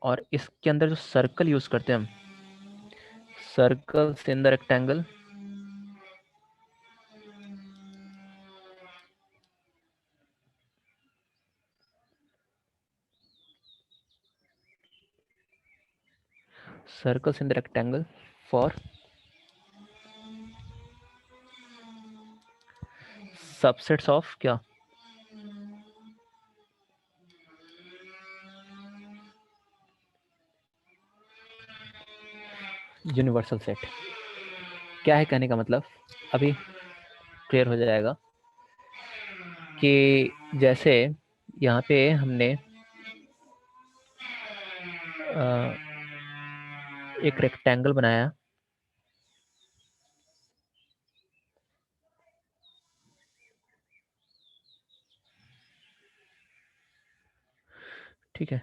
और इसके अंदर जो सर्कल यूज करते हैं हम, circles in the rectangle, circles in the rectangle for subsets of क्या, यूनिवर्सल सेट। क्या है कहने का मतलब, अभी क्लियर हो जाएगा कि जैसे यहाँ पे हमने एक रेक्टेंगल बनाया, ठीक है।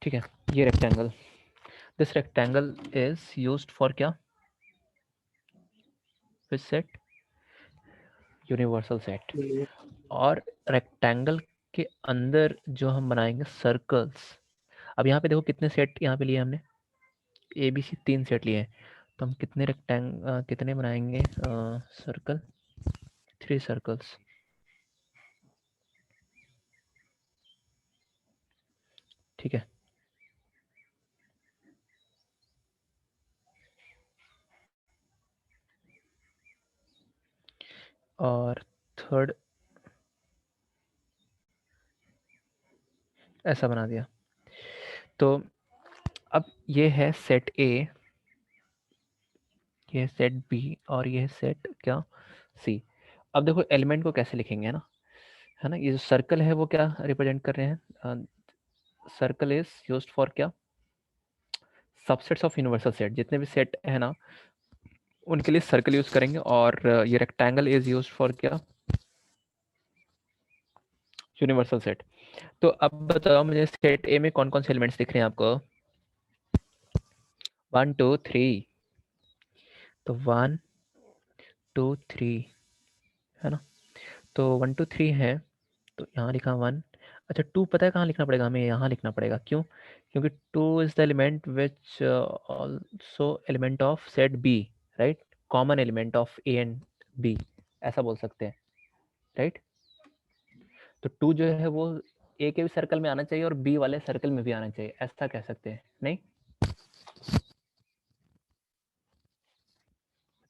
ठीक है, ये rectangle, this rectangle is used for क्या, विच सेट, यूनिवर्सल सेट। और रेक्टेंगल के अंदर जो हम बनाएंगे सर्कल्स, अब यहाँ पे देखो कितने सेट यहाँ पे लिए हमने, ए बी सी 3 सेट लिए हैं, तो हम कितने कितने बनाएंगे सर्कल, 3 सर्कल्स, ठीक है। और थर्ड ऐसा बना दिया। तो अब ये है सेट ए, ये सेट बी और ये सेट क्या, सी। अब देखो एलिमेंट को कैसे लिखेंगे, है ना। ये जो सर्कल है वो क्या रिप्रेजेंट कर रहे हैं, सर्कल इज यूज्ड फॉर क्या, सबसेट्स ऑफ यूनिवर्सल सेट। जितने भी सेट है ना उनके लिए सर्कल यूज करेंगे और ये रेक्टेंगल इज यूज फॉर क्या, यूनिवर्सल सेट। तो अब बताओ मुझे सेट ए में कौन कौन से एलिमेंट्स दिख रहे हैं आपको? 1 2 3, तो 1 2 3 है ना, तो 1 2 3 है, तो यहाँ लिखा 1। अच्छा 2 पता है कहाँ लिखना पड़ेगा हमें? यहाँ लिखना पड़ेगा, क्यों? क्योंकि 2 is the element which also element of set B, right, common element of A and B, ऐसा बोल सकते हैं, राइट। तो 2 जो है वो ए के भी सर्कल में आना चाहिए और बी वाले सर्कल में भी आना चाहिए, ऐसा कह सकते हैं, नहीं?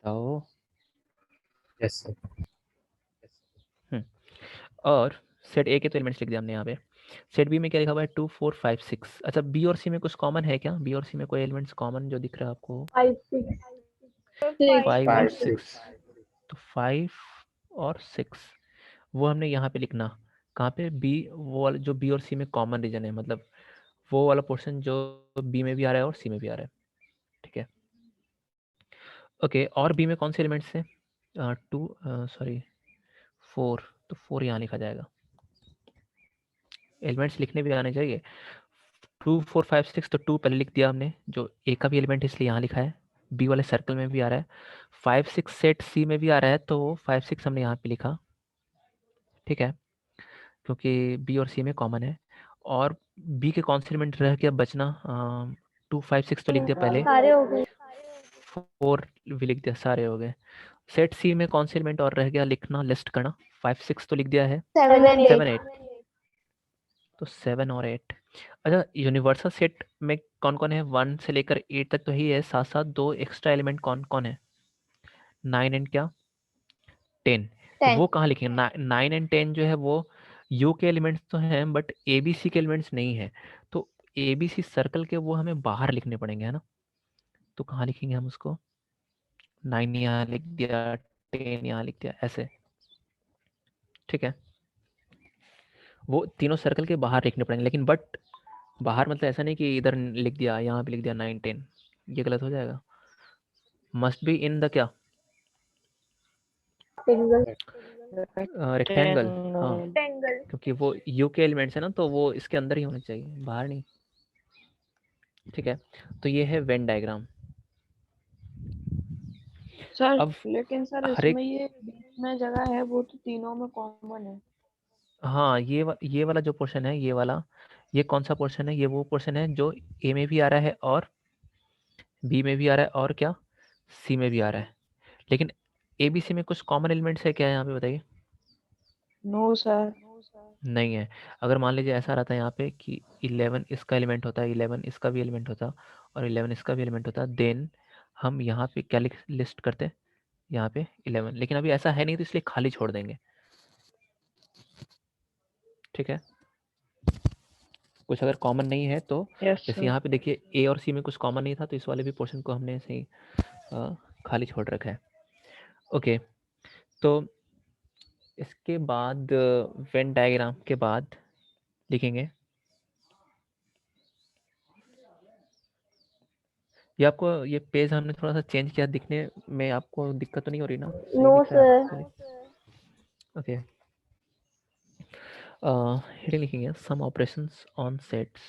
बताओ।
Yes, sir.
और सेट ए के तो एलिमेंट्स लिख दिया हमने यहाँ पे। सेट बी में क्या लिखा हुआ है? 2 4 5 6। अच्छा बी और सी में कुछ कॉमन है क्या? बी और सी में कोई एलिमेंट्स कॉमन जो दिख रहा है आपको?
5 6
5 और
5
6,
6
तो 5 और 6 वो हमने यहाँ पे लिखना, कहाँ पे? बी, वो वाला जो बी और सी में कॉमन रीजन है, मतलब वो वाला पोर्शन जो बी में भी आ रहा है और सी में भी आ रहा है, ठीक है। ओके, और बी में कौन से एलिमेंट्स हैं? 2 सॉरी 4, तो 4 यहाँ लिखा जाएगा। एलिमेंट्स लिखने भी आने चाहिए। 2 4 5 6, तो 2 पहले लिख दिया हमने, जो ए का भी एलिमेंट इसलिए यहाँ लिखा है, बी वाले सर्कल में भी आ रहा है। 5 6 सेट सी में भी आ रहा है, तो 5 6 हमने यहाँ पे लिखा, ठीक है, क्योंकि बी और सी में कॉमन है। और बी के कौन से एलिमेंट रह गया बचना? 2 5 6 तो लिख दिया पहले,
सारे हो गए।
4 भी लिख दिया, सारे हो गए। सेट सी में कौन से एलिमेंट और रह गया लिखना, लिस्ट करना? 5 6 तो लिख दिया है,
7 and
7
8
8, तो 7 और 8। अच्छा यूनिवर्सल सेट में कौन कौन है? 1 से लेकर 8 तक तो ही है, साथ साथ 2 एक्स्ट्रा एलिमेंट कौन कौन है? 9 एंड क्या, 10। तो
10
वो कहाँ लिखेंगे? 9 एंड 10 जो है वो यू के एलिमेंट्स तो हैं, बट ए बी सी के एलिमेंट्स नहीं है, तो ए बी सी सर्कल के वो हमें बाहर लिखने पड़ेंगे, है ना। तो कहाँ लिखेंगे हम उसको? 9 यहाँ लिख दिया, 10 यहाँ लिख दिया, ऐसे, ठीक है। वो तीनों सर्कल के बाहर लिखने पड़ेंगे, लेकिन बट बाहर मतलब ऐसा नहीं कि इधर लिख दिया, यहाँ पे लिख दिया 9 10, ये गलत हो जाएगा। मस्ट बी इन द क्या,
single
रेक्टेंगल, हाँ,
rectangle
क्योंकि वो यू के एलिमेंट्स है ना, तो वो इसके अंदर ही होने चाहिए, बाहर नहीं, ठीक है। तो ये है वेन डायग्राम।
सर
अब
लेकिन सर
हर एक,
इसमें ये बीच में जगह है वो तो तीनों में कॉमन है।
हाँ ये वाला जो पोर्शन है, ये वाला, ये कौन सा पोर्शन है? ये वो पोर्शन है जो ए में भी आ रहा है और बी में भी आ रहा है और क्या, सी में भी आ रहा है। लेकिन ए बी सी में कुछ कॉमन एलिमेंट्स है क्या यहाँ पे, बताइए?
No sir.
नहीं है। अगर मान लीजिए ऐसा रहता है यहाँ पे कि 11 इसका एलिमेंट होता, 11 इसका भी एलिमेंट होता और 11 इसका भी एलिमेंट होता, देन हम यहाँ पे क्या लिस्ट करते? यहाँ पे 11, लेकिन अभी ऐसा है नहीं तो इसलिए खाली छोड़ देंगे, ठीक है। कुछ अगर कॉमन नहीं है तो,
यस
जैसे
सर।
यहाँ पे देखिए ए और सी में कुछ कॉमन नहीं था, तो इस वाले भी पोर्शन को हमने ऐसे ही खाली छोड़ रखा है। ओके, तो इसके बाद वेन डायग्राम के बाद लिखेंगे, ये आपको ये पेज हमने थोड़ा सा चेंज किया, दिखने में आपको दिक्कत तो नहीं हो रही ना? सही
no
दिख रहा है
sir
आपको? ओके, हेडिंग लिखेंगे some operations on sets.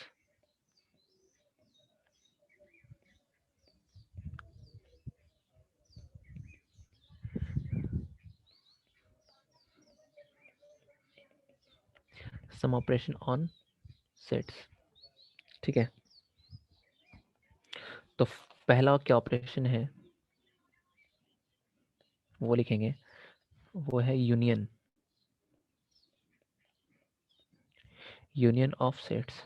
Some operation on sets, ठीक है। तो पहला क्या ऑपरेशन है वो लिखेंगे, वो है यूनियन, यूनियन ऑफ सेट्स।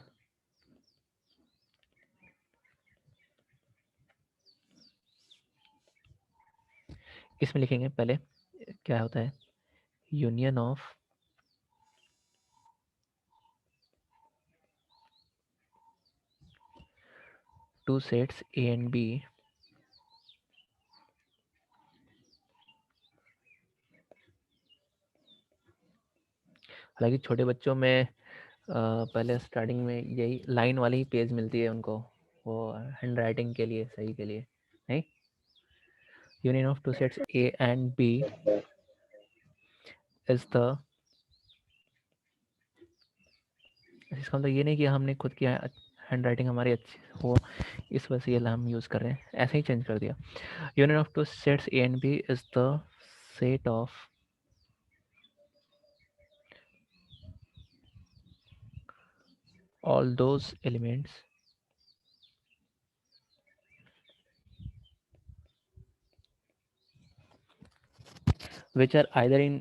इसमें लिखेंगे पहले क्या होता है, union of two sets A and B हालांकि छोटे बच्चों में पहले स्टार्टिंग में यही लाइन वाली ही पेज मिलती है उनको, वो हैंड राइटिंग के लिए, सही के लिए नहीं। union of two sets A and B is the, इसका मतलब ये नहीं कि हमने खुद की हैंड राइटिंग हमारी अच्छी हो इस वजह से ये हम यूज़ कर रहे हैं, ऐसे ही चेंज कर दिया। Union of two sets A and B is the set of all those elements which are either in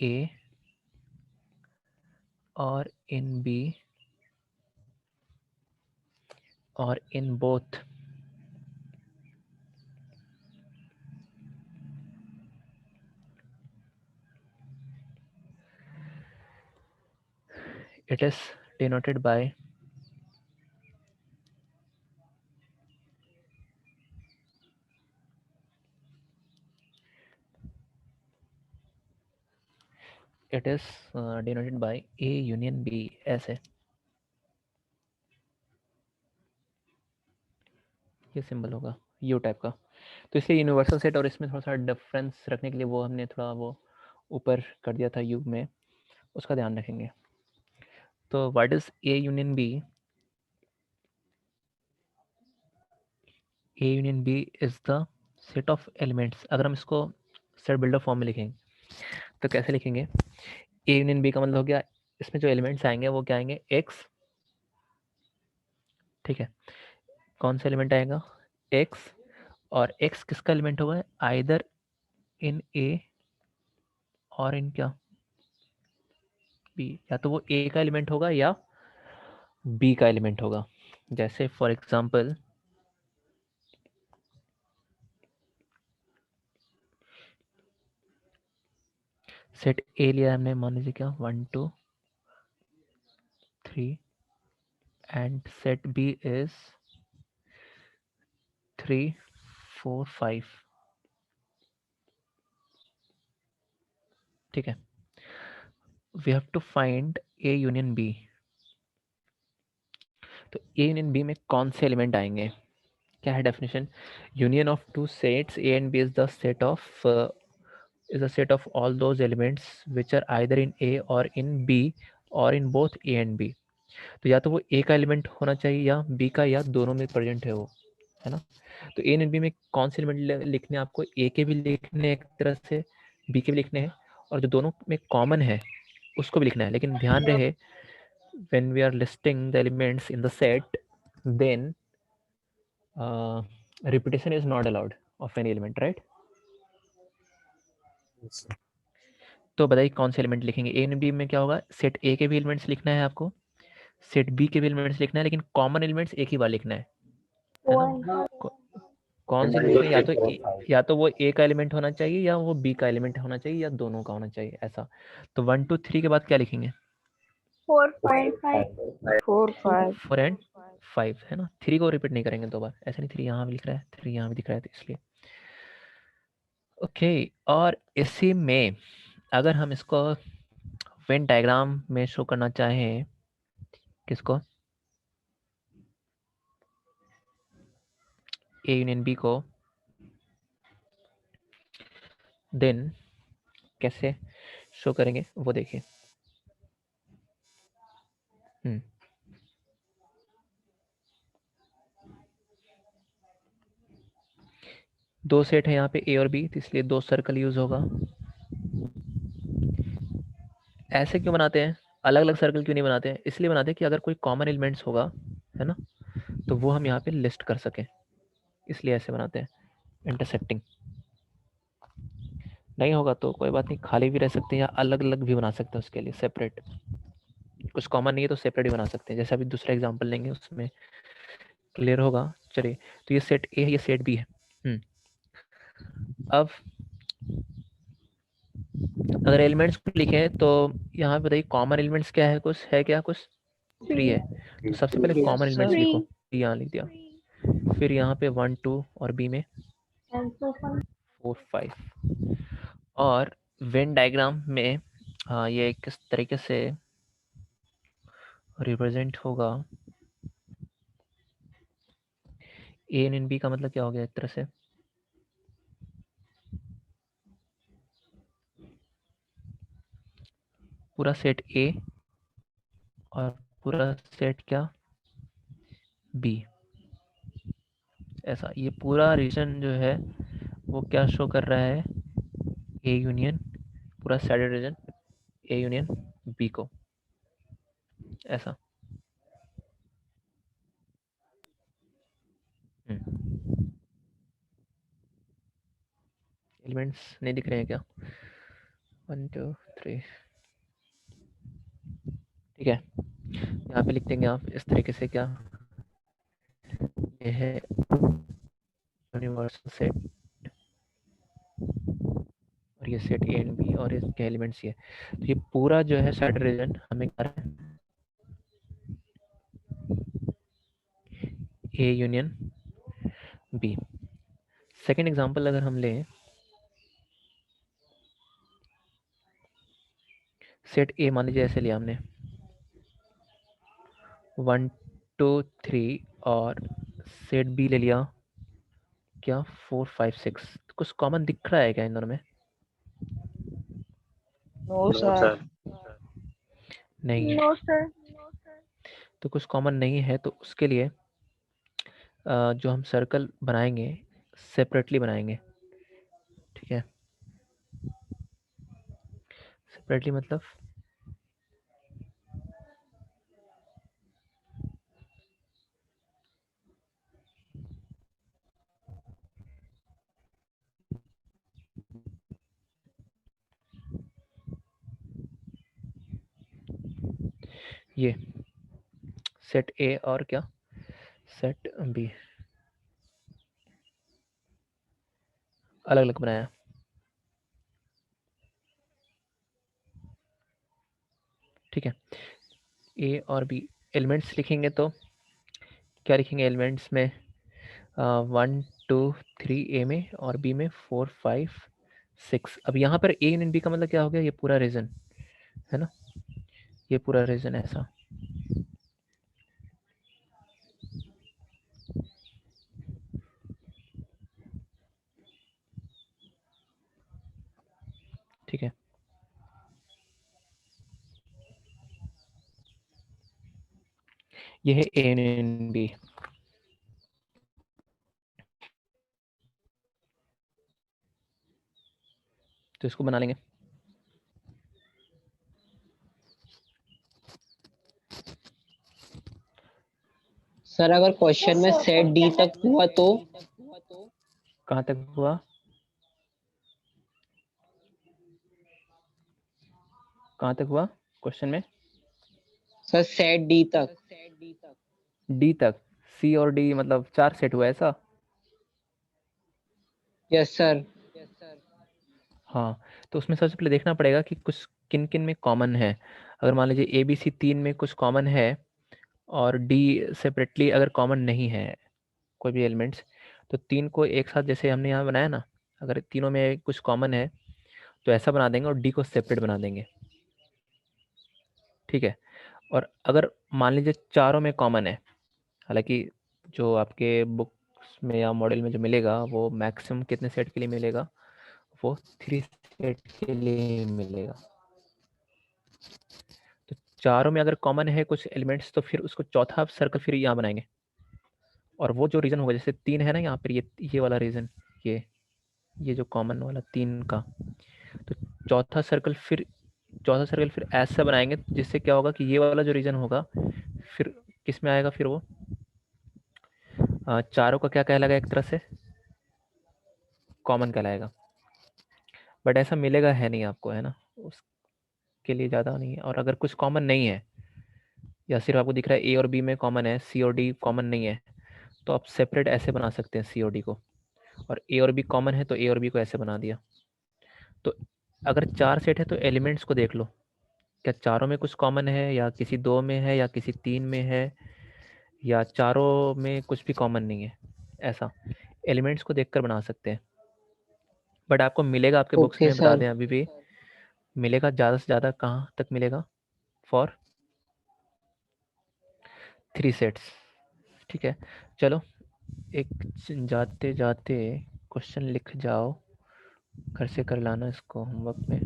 A or in B or in both it is denoted by A union B ऐसे, ये symbol होगा you type का। तो इसलिए universal set और इसमें थोड़ा सा डिफरेंस रखने के लिए वो हमने थोड़ा वो ऊपर कर दिया था यू में, उसका ध्यान रखेंगे। तो what is A union B? A union B is the set of elements. अगर हम इसको सेट बिल्डर फॉर्म में लिखेंगे तो कैसे लिखेंगे? ए यूनियन बी का मतलब हो गया इसमें जो एलिमेंट्स आएंगे वो क्या आएंगे? एक्स, ठीक है। कौन सा एलिमेंट आएगा? एक्स, और एक्स किसका एलिमेंट होगा? आइदर इन ए और इन क्या? बी। या तो वो ए का एलिमेंट होगा या बी का एलिमेंट होगा। जैसे फॉर एग्जांपल सेट ए लिया हमने, मान लीजिए क्या 1 2 3 एंड सेट बी इज 3 4 5, ठीक है। We have to find A union B. तो ए यूनियन बी में कौन से एलिमेंट आएंगे? क्या है definition? Union of two sets A and B is the set of all those elements which are either in A or in B or in both A and B. तो या तो वो ए का एलिमेंट होना चाहिए या बी का, या दोनों में प्रेजेंट है वो, है ना। तो ए एंड बी में कौन से एलिमेंट लिखने हैं आपको? ए के भी लिखने हैं एक तरह से, बी के भी लिखने हैं, और जो दोनों में कॉमन है उसको भी लिखना है। लेकिन ध्यान रहे when we are listing the elements in the set, then repetition is not allowed of any element, right? तो बताइए कौन से एलिमेंट लिखेंगे? ए एंड बी में क्या होगा? सेट ए के भी एलिमेंट्स लिखना है आपको, सेट बी के भी एलिमेंट्स लिखना है, लेकिन कॉमन एलिमेंट्स एक ही बार लिखना है ना? कौन से लिखने हैं? या तो वो ए का एलिमेंट होना चाहिए या वो बी का एलिमेंट होना चाहिए या दोनों का होना चाहिए, ऐसा। तो 1 2 3 के बाद क्या लिखेंगे?
4 5 5
4 5
4 एंड 5, है ना। 3 को रिपीट नहीं करेंगे दो बार, ऐसे नहीं। 3 यहाँ भी लिख रहा है, 3 यहाँ भी दिख रहा है, तो इसलिए ओके। और इसी में अगर हम इसको वेन डायग्राम में शो करना चाहें, किसको? ए यूनियन बी को, देन कैसे शो करेंगे वो देखिए। दो सेट है यहाँ पे ए और बी, तो इसलिए 2 सर्कल यूज होगा। ऐसे क्यों बनाते हैं? अलग अलग सर्कल क्यों नहीं बनाते हैं? इसलिए बनाते हैं कि अगर कोई कॉमन एलिमेंट्स होगा, है ना, तो वो हम यहाँ पे लिस्ट कर सकें, इसलिए ऐसे बनाते हैं। इंटरसेक्टिंग नहीं होगा तो कोई बात नहीं, खाली भी रह सकते हैं या अलग अलग भी बना सकते हैं उसके लिए सेपरेट। कुछ कॉमन नहीं है तो सेपरेट भी बना सकते हैं। जैसे अभी दूसरा एग्जांपल लेंगे उसमें क्लियर होगा। चलिए, तो ये सेट ए है, ये सेट बी है। अब अगर एलिमेंट्स को लिखें तो यहाँ पे बताइए कॉमन एलिमेंट्स क्या है? कुछ है क्या? कुछ 3 है। तो सबसे पहले कॉमन एलिमेंट्स लिखो, यहाँ लिख दिया। फिर यहाँ पे 1 2 और बी में 4 5, और वेन डायग्राम में ये किस तरीके से रिप्रेजेंट होगा, ए इन बी का मतलब क्या हो गया एक तरह से, पूरा सेट ए और पूरा सेट क्या बी, ऐसा ये पूरा रीजन जो है वो क्या शो कर रहा है, ए यूनियन, पूरा shaded region A union B को, ऐसा। एलिमेंट्स नहीं दिख रहे हैं क्या, 1 2 3, ठीक है। यहाँ पे लिख देंगे आप इस तरीके से, क्या ये है यूनिवर्सल सेट और ये सेट ए एंड बी और इसके एलिमेंट्स ये, तो ये पूरा जो है सैडेड रीजन हमें क्या है, A union B. Second example अगर हम लें, सेट ए मान लीजिए ऐसे लिया हमने 1 2 3 और सेट बी ले लिया क्या 4 5 6, कुछ कॉमन दिख रहा है क्या इन दोनों में?
No
No,
sir.
sir.
नहीं,
No, sir.
तो कुछ कॉमन नहीं है, तो उसके लिए जो हम सर्कल बनाएंगे सेपरेटली बनाएंगे, ठीक है। सेपरेटली मतलब ये सेट ए और क्या सेट बी अलग अलग बनाया, ठीक है। ए और बी एलिमेंट्स लिखेंगे तो क्या लिखेंगे एलिमेंट्स में, 1 2 3 ए में और बी में 4 5 6। अब यहाँ पर ए यूनियन बी का मतलब क्या हो गया, ये पूरा रीजन है ना, ये पूरा रीजन ऐसा, ठीक है। ये है ए यूनियन बी, तो इसको बना लेंगे।
सर अगर क्वेश्चन में सेट डी तक हुआ तो?
कहाँ तक हुआ, कहाँ तक हुआ क्वेश्चन में?
सर सेट डी तक।
डी तक, सी और डी मतलब 4 सेट हुआ ऐसा?
Yes sir.
हाँ, तो उसमें सबसे पहले देखना पड़ेगा कि कुछ किन किन में कॉमन है। अगर मान लीजिए ए बी सी 3 में कुछ कॉमन है और डी सेपरेटली अगर कॉमन नहीं है कोई भी एलिमेंट्स, तो 3 को एक साथ जैसे हमने यहाँ बनाया ना, अगर तीनों में कुछ कॉमन है तो ऐसा बना देंगे और डी को सेपरेट बना देंगे, ठीक है। और अगर मान लीजिए चारों में कॉमन है, हालांकि जो आपके बुक्स में या मॉडल में जो मिलेगा वो मैक्सिमम कितने सेट के लिए मिलेगा, वो 3 सेट के लिए मिलेगा। तो चारों में अगर कॉमन है कुछ एलिमेंट्स तो फिर उसको चौथा सर्कल फिर यहाँ बनाएंगे, और वो जो रीजन होगा, जैसे 3 है ना यहाँ पर, ये वाला रीजन, ये जो कॉमन वाला 3 का, तो चौथा सर्कल फिर ऐसा बनाएंगे जिससे क्या होगा कि ये वाला जो रीजन होगा फिर किस में आएगा, फिर वो चारों का क्या कहलाएगा, एक तरह से कॉमन कहलाएगा। बट ऐसा मिलेगा है नहीं आपको, है ना, उसके लिए ज़्यादा नहीं है। और अगर कुछ कॉमन नहीं है या सिर्फ आपको दिख रहा है ए और बी में कॉमन है, सी और डी कॉमन नहीं है, तो आप सेपरेट ऐसे बना सकते हैं सी और डी को, और ए और बी कॉमन है तो ए और बी को ऐसे बना दिया। तो अगर 4 सेट है तो एलिमेंट्स को देख लो, क्या चारों में कुछ कॉमन है या किसी 2 में है या किसी 3 में है या चारों में कुछ भी कॉमन नहीं है, ऐसा एलिमेंट्स को देखकर बना सकते हैं। बट आपको मिलेगा आपके बुक्स
ओके
में, बता
सर।
दें अभी भी, मिलेगा ज़्यादा से ज़्यादा कहाँ तक मिलेगा? For 3 sets. ठीक है, चलो एक जाते जाते क्वेश्चन लिख जाओ, घर से कर लाना इसको होमवर्क में।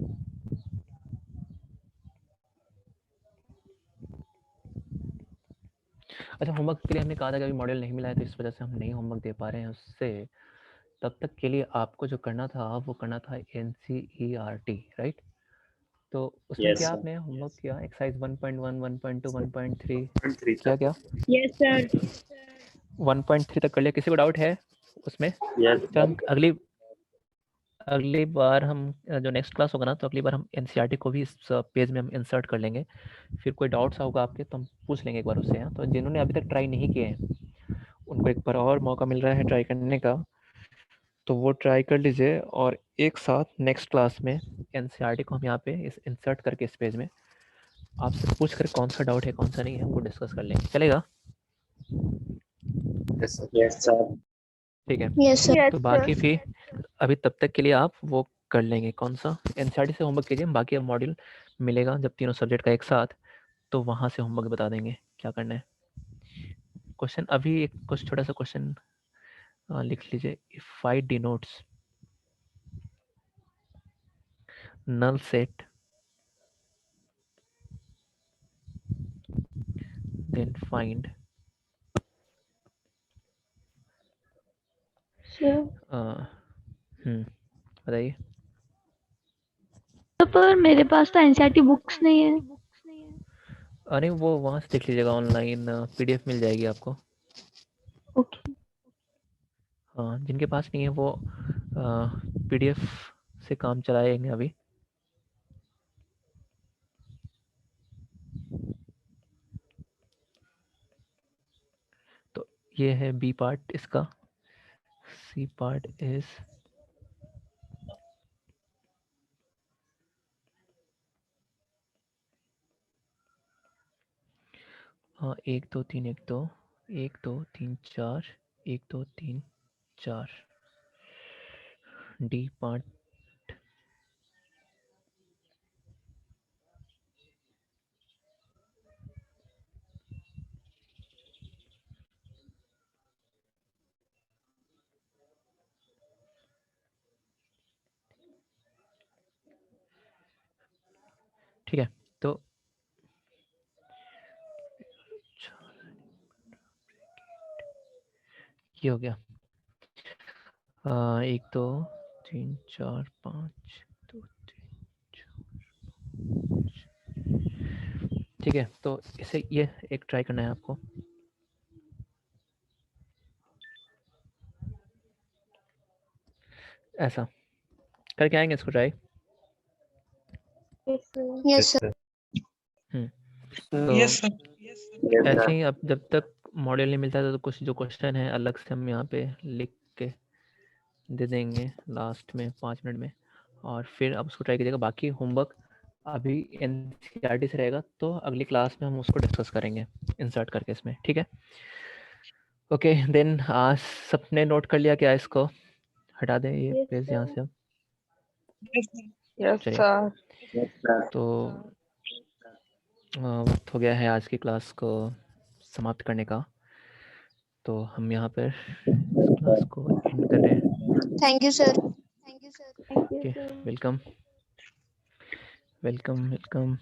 अच्छा, होमवर्क के लिए हमने कहा था कि अभी मॉडल नहीं मिला है, तो इस वजह से हम नहीं होमवर्क दे पा रहे हैं उससे। तब तक के लिए आपको जो करना था वो करना था NCERT, राइट? तो उसमें
Yes,
क्या
sir.
आपने होमवर्क किया? एक्सरसाइज 1.1, 1.2, 1.3
3,
क्या
sir.
क्या?
Yes, sir.
1.3 तक कर लिया। किसी को डाउट है उसमें?
Yes,
चल हम अगली बार हम जो नेक्स्ट क्लास होगा ना, तो अगली बार हम NCERT को भी इस पेज में हम इंसर्ट कर लेंगे। फिर कोई डाउट्स होगा आपके तो हम पूछ लेंगे एक बार उससे। तो जिन्होंने अभी तक ट्राई नहीं किए हैं उनको एक बार और मौका मिल रहा है ट्राई करने का, तो वो ट्राई कर लीजिए। और एक साथ नेक्स्ट क्लास में NCERT को हम यहाँ पे इस इंसर्ट करके इस पेज में आपसे पूछ कर कौन सा डाउट है कौन सा नहीं है वो डिस्कस कर लेंगे। चलेगा?
Yes, sir.
yes, sir.
ठीक है।
Yes, sir.
Yes,
तो
sir.
बाकी फिर अभी तब तक के लिए आप वो कर लेंगे। कौन सा? NCERT से होमवर्क कीजिए। बाकी अब मॉड्यूल मिलेगा जब तीनों सब्जेक्ट का एक साथ, तो वहाँ से होमवर्क बता देंगे क्या करना है। क्वेश्चन अभी एक कुछ छोटा सा क्वेश्चन लिख लीजिए। If I denotes null set, then find
Sir.
बताइए।
तो पर मेरे पास तो एनसीईआरटी बुक्स नहीं है।
अरे वो वहाँ से देख लीजिएगा, ऑनलाइन PDF मिल जाएगी आपको।
ओके।
हाँ, जिनके पास नहीं है वो PDF से काम चलाएंगे अभी। तो ये है B पार्ट इसका। C पार्ट इज हाँ 1 2 3 1 2 1 2 3 4 1 2 3 4। D पार्ट ठीक है। तो ये हो गया 1 2 3 4 5 2 3 4। ठीक है, तो इसे ये एक ट्राई करना है आपको। ऐसा करके आएंगे इसको try.
Yes, sir.
Yes, sir.
तो
Yes, sir.
ऐसे ही अब जब तक मॉडल नहीं मिलता तो कुछ जो क्वेश्चन है अलग से हम यहाँ पे लिख के दे देंगे लास्ट में 5 मिनट में, और फिर आप उसको ट्राई कीजिएगा। बाकी होमवर्क अभी NCERT से रहेगा, तो अगली क्लास में हम उसको डिस्कस करेंगे इंसर्ट करके इसमें। ठीक है, ओके देन। आज सबने नोट कर लिया क्या? इसको हटा दें ये
Yes,
पेज
sir.
यहाँ से अब।
यस
चलिए,
सर।
Yes, sir.
तो वक्त हो गया है आज की क्लास को समाप्त करने का, तो हम यहाँ पर इस क्लास को एंड कर रहे हैं।
Thank you, sir.
Thank you,
okay,
sir.
Welcome welcome welcome.